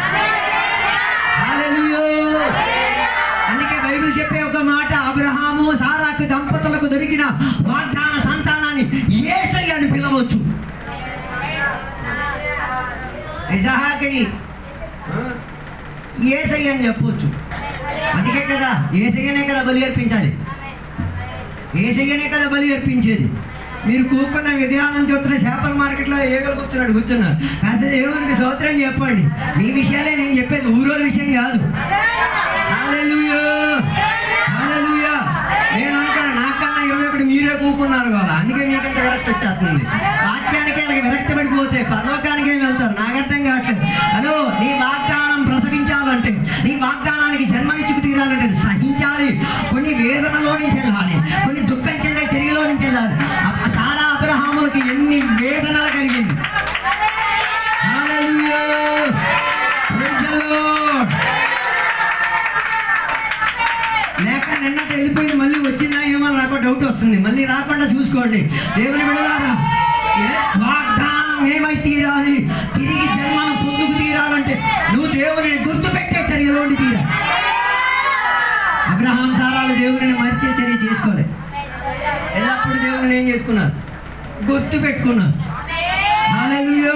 Speaker 2: హల్లెలూయా. అందుకే బైబిల్ చెప్పే ఒక మాట, అబ్రహాము సారాకు దంపతులకు దొరికిన వాగ్దాన సంతానాన్ని యేసయ్య అని పిలవచ్చు. ఇస్హాకుని యేసయ్య అని చెప్పవచ్చు. అందుకే కదా యేసయ్యనే కదా బలి అర్పించాలి, యేసయ్యనే కదా బలి అర్పించేది. మీరు కూకున్న విగ్రహాలను చూస్తున్న చేపల మార్కెట్లో ఏగలు కూర్చున్నారు. కాస్త దేవునికి స్తోత్రం చెప్పండి. మీ విషయాలే నేను చెప్పేది, ఊరోళ్ళ విషయం కాదు. హల్లెలూయా. హల్లెలూయా. నేను అనుకున్నా నాకన్నా 21 మీరే కూకున్నారు కదా, అందుకే మీకంత విరక్తి వచ్చేస్తుంది. వాక్యానికి అలాగే విరక్తి పడిపోతే పరలోకానికి ఏమి వెళ్తారు? నాకు అర్థం కావట్లేదు. హలో, నీ వాగ్దానం ప్రసవించాలంటే, నీ వాగ్దానానికి జన్మనిచ్చుకు తీరాలంటే సహించాలి. కొన్ని వేదనలో నుంచి వెళ్ళాలి, కొన్ని దుఃఖం చెందే చర్యలో నుంచి వెళ్ళాలి. సారా అబ్రహాములకి ఎన్ని వేదనలు కలిగింది. హల్లెలూయా. Praise the Lord. లేక నిన్నటి వెళ్ళిపోయింది, మళ్ళీ వచ్చిందా ఏమో నాకు డౌట్ వస్తుంది. మళ్ళీ రాకుండా చూసుకోండి. దేవుని బిడ్డలారా, వాగ్దానం ఏమై తీరాలి? తిరిగి జన్మను పొందుకు తీరాలంటే నువ్వు దేవుని గుర్తుపెట్టే చర్యలోండి తీరాలి. అబ్రహాం సారాలు దేవుని మర్చే చర్య చేసుకోలేదు. ఎల్లప్పుడు దేవుని ఏం చేసుకున్నారు? గుర్తు పెట్టుకున్నారు. హల్లెలూయా.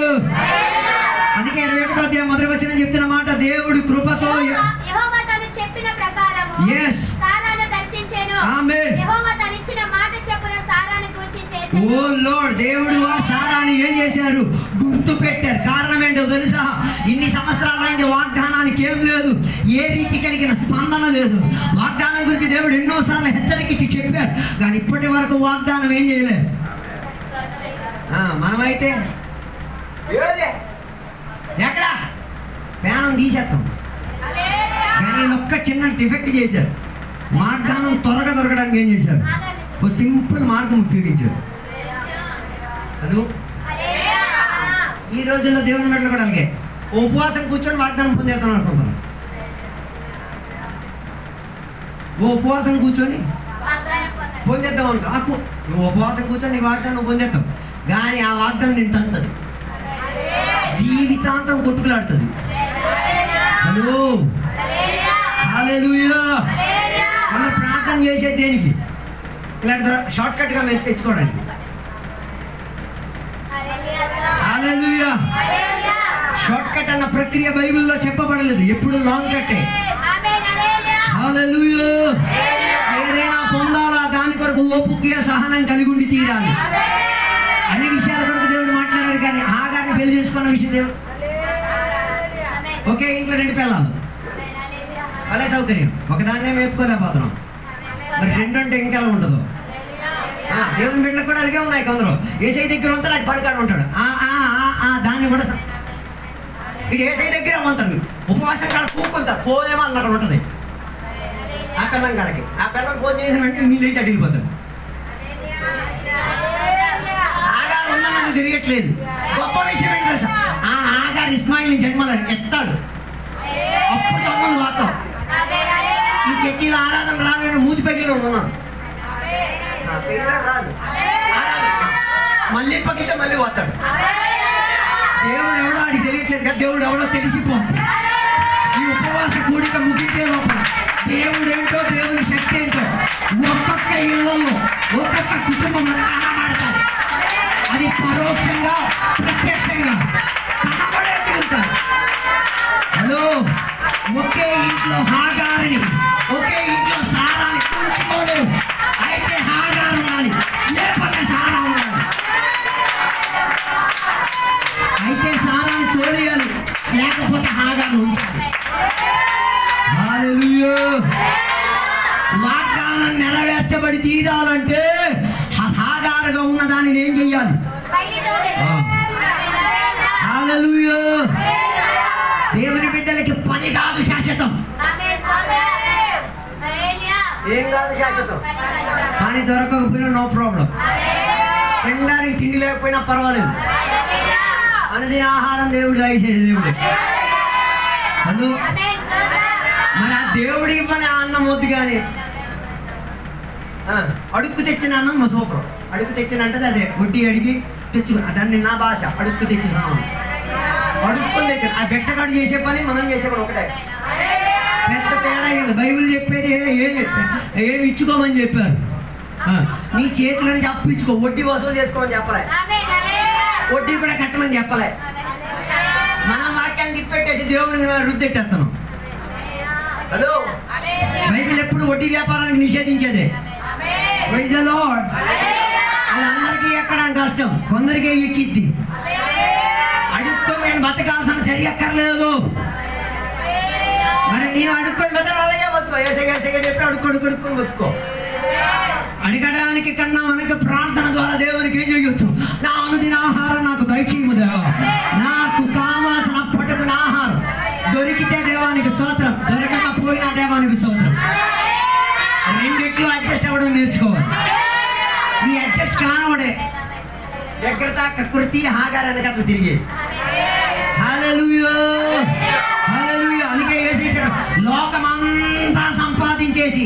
Speaker 2: అందుకే 21వ అధ్యాయం మొదటి వచనం చెప్తున్న మాట, దేవుడి కృపతో
Speaker 3: యెహోవా తను చెప్పిన ప్రకారము
Speaker 2: Yes.
Speaker 3: సారాను దర్శించెను.
Speaker 2: ఆమేన్.
Speaker 3: యెహోవా తనిచ్చిన మాట చొప్పున సారాను గూర్చి చేసెను.
Speaker 2: ఓ లార్డ్, దేవుడు ఆ సారాన్ని ఏం చేశారు? గుర్తు పెట్టారు. కారణం ఏంటో తెలుసా? ఇన్ని సంవత్సరాలైంది, వాగ్దానానికి ఏం లేదు, ఏ రీతి కలిగిన స్పందన లేదు. వాగ్దానం గురించి దేవుడు ఎన్నోసార్లు హెచ్చరికించి చెప్పారు, కానీ ఇప్పటి వరకు వాగ్దానం ఏం చేయలేదు. మనమైతే ఎక్కడ ప్యానం తీసేస్తాం, కానీ ఒక్క చిన్న డిఫెక్ట్ చేశారు. వాగ్దానం త్వరగా దొరకడానికి ఏం చేశారు? ఒక సింపుల్ మార్గం ఉపయోగించారు. హలో, ఈ రోజుల్లో దేవుని మెడలు కూడా అలాగే ఉపవాసం కూర్చొని వాగ్దానం పొందేద్దాం అనుకుంటున్నాం. ఉపవాసం కూర్చొని పొందేద్దాం అనుకో. నువ్వు ఉపవాసం కూర్చొని నీ వాగ్దానం నువ్వు పొందేద్దాం, కానీ ఆ వాగ్దానం నేను తంతది, జీవితాంతం కొట్టుకులాడుతుంది. హలో, హల్లెలూయా. మనం ప్రార్థన చేసేది దేనికి? ఇలాంటి షార్ట్ కట్గా మేము తెచ్చుకోవడానికి. హల్లెలూయా. షార్ట్ కట్ అన్న ప్రక్రియ బైబిల్లో చెప్పబడలేదు, ఎప్పుడు లాంగ్ కట్టే. హల్లెలూయా. ఏదైనా పొందాలా, దాని కొరకు ఓపిక సహనం కలిగి ఉండి తీరాలి. అన్ని విషయాల కొరకు దేవుడు మాట్లాడారు, కానీ ఆగారిని పెళ్లి చేసుకున్న విషయం దేవుడు. ఓకే, ఇంకో 2 పిల్లలు అదే సౌకర్యం, ఒకదాన్నే మేపుకోలేకపోతున్నాం, మరి 2 అంటే ఇంకెలా ఉంటుందో. దేవుని బిడ్డలకు కూడా అలాగే ఉన్నాయి. కొందరు ఏసై దగ్గర ఉంటారు, అటు పనికాడు ఉంటాడు, దాన్ని కూడా ఇటు ఏసై దగ్గర ఉంటారు, ఉపవాసం కాడ కూకుంటారు, పోలేమో అన్న అక్కడ ఉంటుంది. ఆ పిల్లం కాడకి ఆ పిల్లలు ఫోన్ చేసిన వెంటనే నీళ్ళు వేసి అటు వెళ్ళిపోతాడు. ఆగారు ఉన్నామని తిరగట్లేదు. గొప్ప విషయం ఏంటి తెలుసా? ఆగారు ఇస్మాయిల్ని జన్మలని ఎత్తాడు, అప్పుడు తమ్ముడు వాతాం. ఈ చర్చిలో ఆరాధన రాని మూతి పగిలి ఉన్నాను, రాదు, మళ్ళీ పగిలితే మళ్ళీ పోతాడు. దేవుడు ఎవడో ఆడికి తెలియట్లేదు కదా, దేవుడు ఎవడో తెలిసిపోతుంది. ఈ ఉపవాస కూడిక ముగించే లోపల దేవుడు ఏంటో, దేవుని శక్తి ఏంటో ఒక్కొక్క ఇళ్లలో ఒక్కొక్క కుటుంబంలో కనబడతారు. అది పరోక్షంగా ప్రత్యక్షంగా కనబడే తీరుతారు. హలో, ఒకే ఇంట్లో హాగారిని, ఒకే ఇంట్లో సారాన్ని కూర్చుకోలేవు. అయితే హాగారు ఉండాలి, లేకపోతే సారా ఉండాలి. అయితే సారాన్ని తోలేయాలి, లేకపోతే హాగారు ఉంచాలి. హల్లెలూయా. వాగ్దానం నెరవేర్చబడి తీరాలంటే హాగారుగా ఉన్న దానిని ఏం చెయ్యాలి? హల్లెలూయా. దేవుని బిడ్డలకి పని కాదు శాశ్వతం. ఏం కాదు శాశ్వతం? పని దొరకకపోయినా నో ప్రాబ్లం, తినడానికి తిండి లేకపోయినా పర్వాలేదు, అనుదిన ఆహారం దేవుడు దయచేసి దేవుడు. హలో, మరి ఆ దేవుడి పని అన్నం వద్దు, కానీ అడుక్కు తెచ్చిన అన్నం మా సూపర్. అడుక్కు తెచ్చిన అంటే అదే వడ్డీ అడిగి తెచ్చుకున్నా, దాన్ని నా భాష అడుక్కు తెచ్చిన అడుక్కుని తెచ్చిన. ఆ భిక్షగాడు చేసే పని మనం చేసే పని ఒకటే, పెద్ద తేడా ఏంటి? బైబిల్ చెప్పేది ఏమి ఇచ్చుకోమని చెప్పారు. నీ చేతుల నుంచి అప్పు ఇచ్చుకో, వడ్డీ వసూలు చేసుకోమని చెప్పలే, వడ్డీ కూడా కట్టమని చెప్పలే. మనం వాక్యాన్ని తిప్పెట్టేసి దేవుడిని రుద్దెట్టేస్తాను. హలో, బైబిల్ ఎప్పుడు వడ్డీ వ్యాపారానికి నిషేధించేదే. Praise the lord. అది అందరికీ ఎక్కడానికి కష్టం, కొందరికీ ఎక్కిద్ది. అడుక్తో మేము బతకాల్సిన చర్యక్కర్లేదు. మరి నీవు అడుక్కొని బతకాలి, అలాగే బతుకో. ఏసైగా చెప్పి అడుక్కొని బతుకో. అడగడానికి కన్నా మనకు ప్రార్థన ద్వారా దేవునికి ఏం చేయొచ్చు? నా అనుదిన ఆహారం నాకు దయచేయము దేవా, నాకు కావాల్సిన పట్టుకున్న ఆహారం దొరికితే దేవానికి స్తోత్రం, దొరకకపోయినా దేవానికి స్తోత్రం. రెండిట్లో అడ్జస్ట్ అవ్వడం నేర్చుకోవాలి. ఈ అడ్జస్ట్ కానోడే దగ్గరతా కృతి హాగారు వెనకట్లు తిరిగి. హల్లెలూయా, హల్లెలూయా. అందుకే యేసు లోకమంతా సంపాదించేసి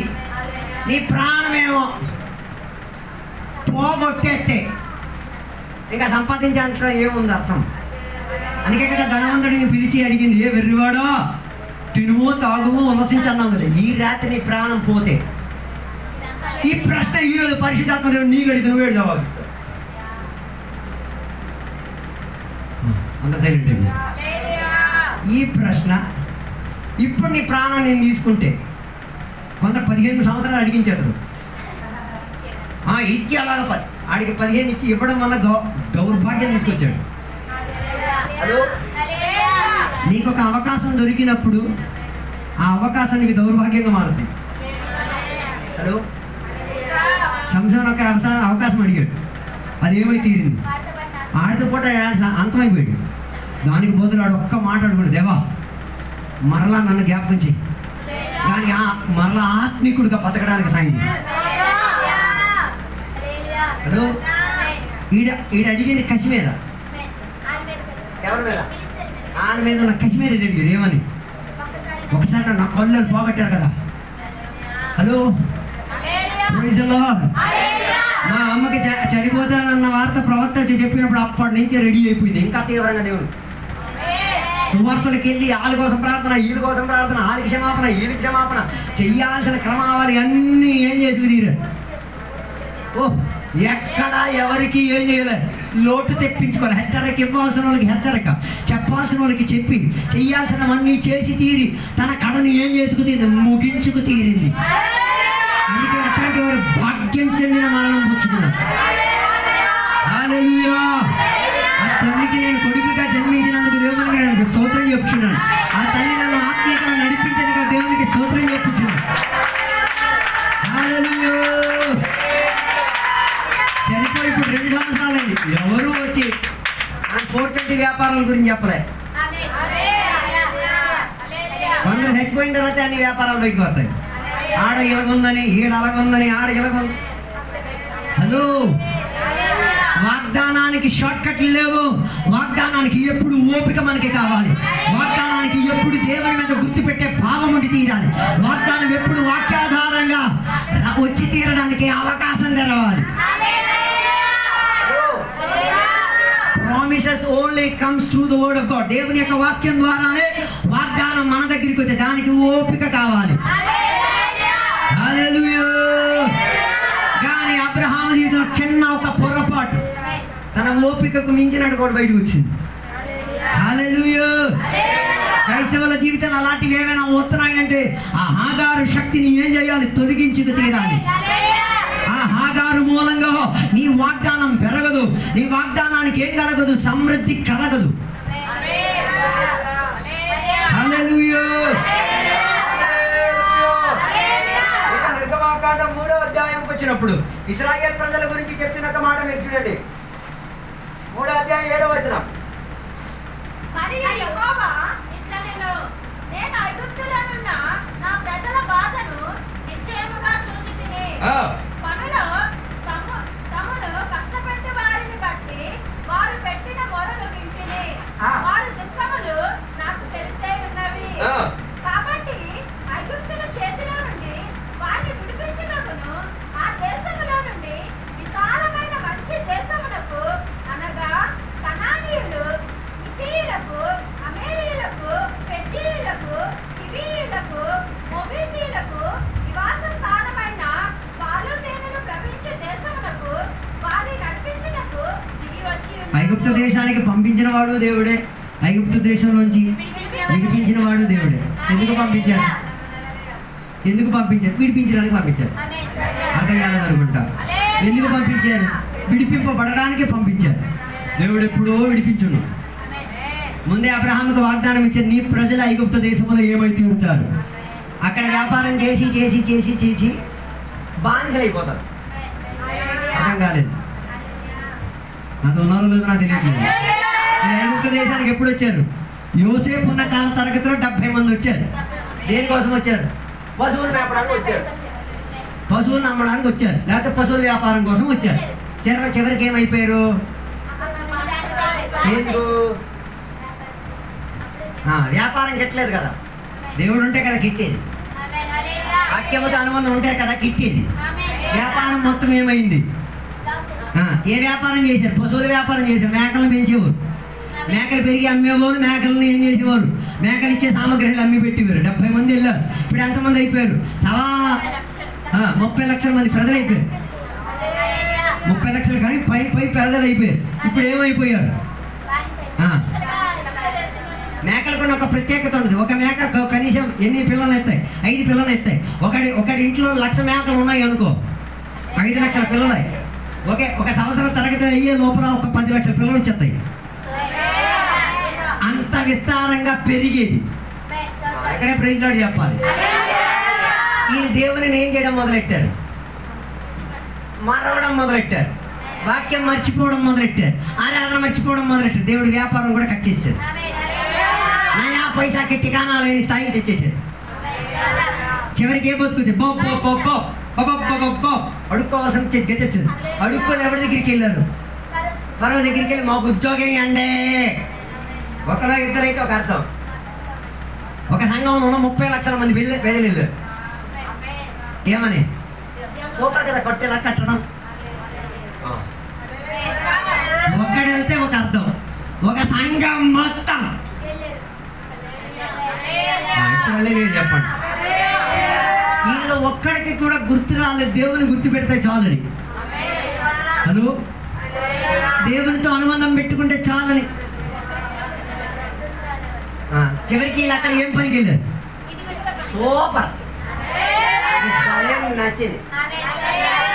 Speaker 2: నీ ప్రాణమేమో పోగొట్టేస్తే ఇంకా సంపాదించాలంటే ఏముంది అర్థం? అందుకే కదా ధనవంతుడిని పిలిచి అడిగింది, ఏ వెర్రివాడో, తినుము తాగుము ఉల్లసించన్నాం కదా, ఈ రాత్రి నీ ప్రాణం పోతే. ఈ ప్రశ్న ఈరోజు పరిశుద్ధాత్మ దేవుడు నీకు అడిగి నువ్వు జవాబు. అంత సైలెంట్ అయిపోయింది. ఈ ప్రశ్న ఇప్పుడు నీ ప్రాణం నేను తీసుకుంటే కొంత 15 సంవత్సరాలు అడిగించారు. ఇసుకి అలాగ ఆడికి 15 ఇచ్చి ఇవ్వడం వల్ల దౌర్భాగ్యం తీసుకొచ్చాడు. హలో, నీకు ఒక అవకాశం దొరికినప్పుడు ఆ అవకాశం నీకు దౌర్భాగ్యంగా మారుతుంది. హలో, సంవత్సరం ఒక అవకాశం అడిగాడు, అది ఏమై తీరింది, ఆడితో పూట అంతమైపోయాడు. దానికి బదులు ఆడు ఒక్క మాట అడుగుడు, దేవా మరలా నన్ను జ్ఞాపకం చెయ్యి, కానీ మరలా ఆత్మీకుడిగా బతకడానికి సాయం. హలో, ఈడ అడిగింది కసి మీద, ఎవరి మీద? ఆయన మీద ఉన్న కసి మీద అడిగాడు. ఏమని? ఒకసారి నా కళ్ళు పోగొట్టారు కదా. హలో, మా అమ్మకి చనిపోతానన్న వార్త ప్రవక్త చెప్పినప్పుడు అప్పటి నుంచి రెడీ అయిపోయింది. ఇంకా తీవ్రంగా దేవుడు సువార్తలకు వెళ్ళి వాళ్ళ కోసం ప్రార్థన, వీళ్ళ కోసం ప్రార్థన, వాళ్ళకి క్షమాపణ, వీళ్ళకి క్షమాపణ, చెయ్యాల్సిన క్రమావళి అన్నీ ఏం చేసి తీరారు. ఎక్కడ ఎవరికి ఏం చేయలేదు, లోటు తెప్పించుకోవాలి. హెచ్చరిక ఇవ్వాల్సిన వాళ్ళకి హెచ్చరిక, చెప్పాల్సిన వాళ్ళకి చెప్పి, చెయ్యాల్సినవన్నీ చేసి తీరి తన కళను ఏం చేసుకు తీరింది, ముగించుకు తీరింది. అందుకే అట్లాంటి వారు భాగ్యం చెందిన మరణం పుచ్చుకున్నారు. హల్లెలూయా. ఆ తల్లికి నేను కొడుకుగా జన్మించినందుకు దేవునికి నేను స్తోత్రం చెప్పుచున్నాను. ఆ తల్లి నన్ను ఆత్మీయంగా నడిపించేందుకు దేవునికి స్తోత్రం చెప్పుచున్నాను. హల్లెలూయా. చనిపోయి ఇప్పుడు 2 సంవత్సరాలైంది. ఎవరు వచ్చి 420 వ్యాపారాల గురించి చెప్పలే. కొందరు చచ్చిపోయిన తర్వాత అన్ని వ్యాపారాలు బయటకు వస్తాయి. ఆడ ఇలాగుందని, ఈడ అలాగుందని, ఆడ ఇలాగుంది. హలో, వాగ్దానానికి షార్ట్ కట్లు లేవు. వాగ్దానానికి ఎప్పుడు ఓపిక మనకి కావాలి. వాగ్దానానికి ఎప్పుడు దేవుని మీద గుర్తుపెట్టే భావం ఉండి తీరాలి. వాగ్దానం ఎప్పుడు వాక్యాధారంగా వచ్చి తీరడానికి అవకాశం తెరవాలి. Promises only comes through the word of God. దేవుని యొక్క వాక్యం ద్వారానే వాగ్దానం మన దగ్గరికి వచ్చే, దానికి ఓపిక కావాలి. హల్లెలూయా. కానీ అబ్రహాము జీవితంలో చిన్న ఒక పొరపాటు, తన ఓపికకు మించినట్టు కూడా బయటకు వచ్చింది. హల్లెలూయా. క్రైస్తవుల జీవితంలో అలాంటివి ఏమైనా వస్తున్నాయంటే ఆ హాగారు శక్తిని ఏం చేయాలి, తొలగించుకు తీరాలి. ఆ హాగారు మూలంగా నీ వాగ్దానం పెరగదు. నీ వాగ్దానానికి ఏం కలగదు, సమృద్ధి కలగదు. హల్లెలూయా. నిర్గమాకాండం 3వ అధ్యాయంకి వచ్చినప్పుడు ఇశ్రాయేల్ ప్రజల గురించి చెప్పిన ఒక మాట మీరు చూడండి. 3వ అధ్యాయం 7వ వచనం.
Speaker 4: మరియు యెహోవా ఇట్లనెను, నేను ఐగుప్తులోనున్న నా ప్రజల బాధను నిశ్చయముగా చూచితిని. పనులో తమను కష్టపెట్టు వారిని బట్టి వారు పెట్టిన మొరలు వింటిని. వారి దుఃఖములు నాకు తెలిసే ఉన్నవి. కాబట్టి ఐగుప్తుల చేతిలో నుండి వారిని విడిపించుటకును ఆ దేశములో నుండి విశాలమైన మంచి దేశమునకు, అనగా కనానీయులు, హిత్తీయులకు, అమోరీయులకు, పెర్జీయులకు, హివ్వీయులకు, మోబీసీయులకు నివాస స్థానమైన పాలు తేనెలు ప్రవహించే దేశమునకు వారిని నడిపించుటకు దిగి వచ్చి ఉన్నాడు.
Speaker 2: ఐగుప్తు దేశానికి పంపించిన వాడు దేవుడే. ఐగుప్తు దేశంలోంచి విడిపించిన వాడు దేవుడే. ఎందుకు పంపించారు? ఎందుకు పంపించారు? విడిపించడానికి పంపించారు. అర్థం కాలేదనుకుంటా. ఎందుకు పంపించారు? విడిపింపబడడానికి పంపించారు. దేవుడు ఎప్పుడో విడిపించును. ముందే అబ్రహాముకు వాగ్దానం ఇచ్చారు, నీ ప్రజలు ఐగుప్తు దేశంలో ఏమైతే ఉంటారు, అక్కడ వ్యాపారం చేసి చేసి చేసి చేసి బానిసలు అయిపోతారు. అర్థం కాలేదు. నాకు ఉన్నారో లేదో నాకు తెలియట్లేదు. ఐగుప్తు దేశానికి ఎప్పుడు వచ్చారు? యోసేపు ఉన్న కాల తరగతిలో 70 మంది వచ్చారు. దేనికోసం వచ్చారు? పశువులు మేపడానికి వచ్చారు, పశువులు అమ్మడానికి వచ్చారు, లేకపోతే పశువుల వ్యాపారం కోసం వచ్చారు. చివరికి ఏమైపోయారు? ఎందుకు? వ్యాపారం గిట్టలేదు కదా. దేవుడు ఉంటే కదా గిట్టేది. వాక్యముతో అనుబంధం ఉంటే కదా గిట్టేది. వ్యాపారం మొత్తం ఏమైంది? ఏ వ్యాపారం చేశారు? పశువుల వ్యాపారం చేశారు. మేకలను పెంచేవారు, మేకలు పెరిగి అమ్మేవారు, మేకలను ఏం చేసేవారు, మేకలు ఇచ్చే సామగ్రిలు అమ్మి పెట్టేవారు. 70 మంది వెళ్ళారు. ఇప్పుడు ఎంతమంది అయిపోయారు? 30 లక్షల మంది ప్రజలు అయిపోయారు. 30 లక్షలు కానీ పై ప్రజలు అయిపోయారు. ఇప్పుడు ఏమైపోయారు? మేకల దేవుని ఒక ప్రత్యేకత ఉంది. ఒక మేక కనీసం ఎన్ని పిల్లలు ఎత్తాయి? 5 పిల్లలు ఎత్తాయి. ఒకటి ఇంట్లో 1,00,000 మేకలు ఉన్నాయి అనుకో, 5 లక్షల పిల్లలు. ఒక సంవత్సరం తరగతి అయ్యే లోపల ఒక 10 లక్షల పిల్లలు వచ్చేస్తాయి. అంత విస్తారంగా పెరిగేది. అక్కడే ప్రైజ్ లార్డ్ చెప్పాలి. ఈ దేవుని ఏం చేయడం మొదలెట్టారు? మరవడం మొదలెట్టారు. వాక్యం మర్చిపోవడం మొదలెట్టారు. ఆరాధన మర్చిపోవడం మొదలెట్టారు. దేవుడి వ్యాపారం కూడా కట్ చేశారు. నయా పైసా కెట్టి కానాలేని స్థాయికి తెచ్చేసారు. చివరికి ఏ బతుకుతుంది? అడుక్కోవాల్సిన గతి వచ్చింది. అడుక్కొని ఎవరి దగ్గరికి వెళ్ళారు? ఫరో దగ్గరికి వెళ్ళి మాకు ఉద్యోగం అండే. ఒకలో ఇద్దరైతే ఒక అర్థం. ఒక సంఘంలో ఉన్న 30 లక్షల మంది వెళ్ళారు. ఏమని? సూపర్ కదా, కొట్టేలా కట్టడం. ఒక్కడు వెళ్తే ఒక అర్థం, ఒక సంఘం మొత్తం. ఇప్పుడు చెప్పండి, వీళ్ళు ఒక్కడికి కూడా గుర్తు రాలేదు. దేవుని గుర్తు పెడితే చాలని. హలో, దేవునితో అనుబంధం పెట్టుకుంటే చాలని. చివరికి వీళ్ళు అక్కడ ఏం పనికి వెళ్ళారు? సూపర్, నచ్చింది.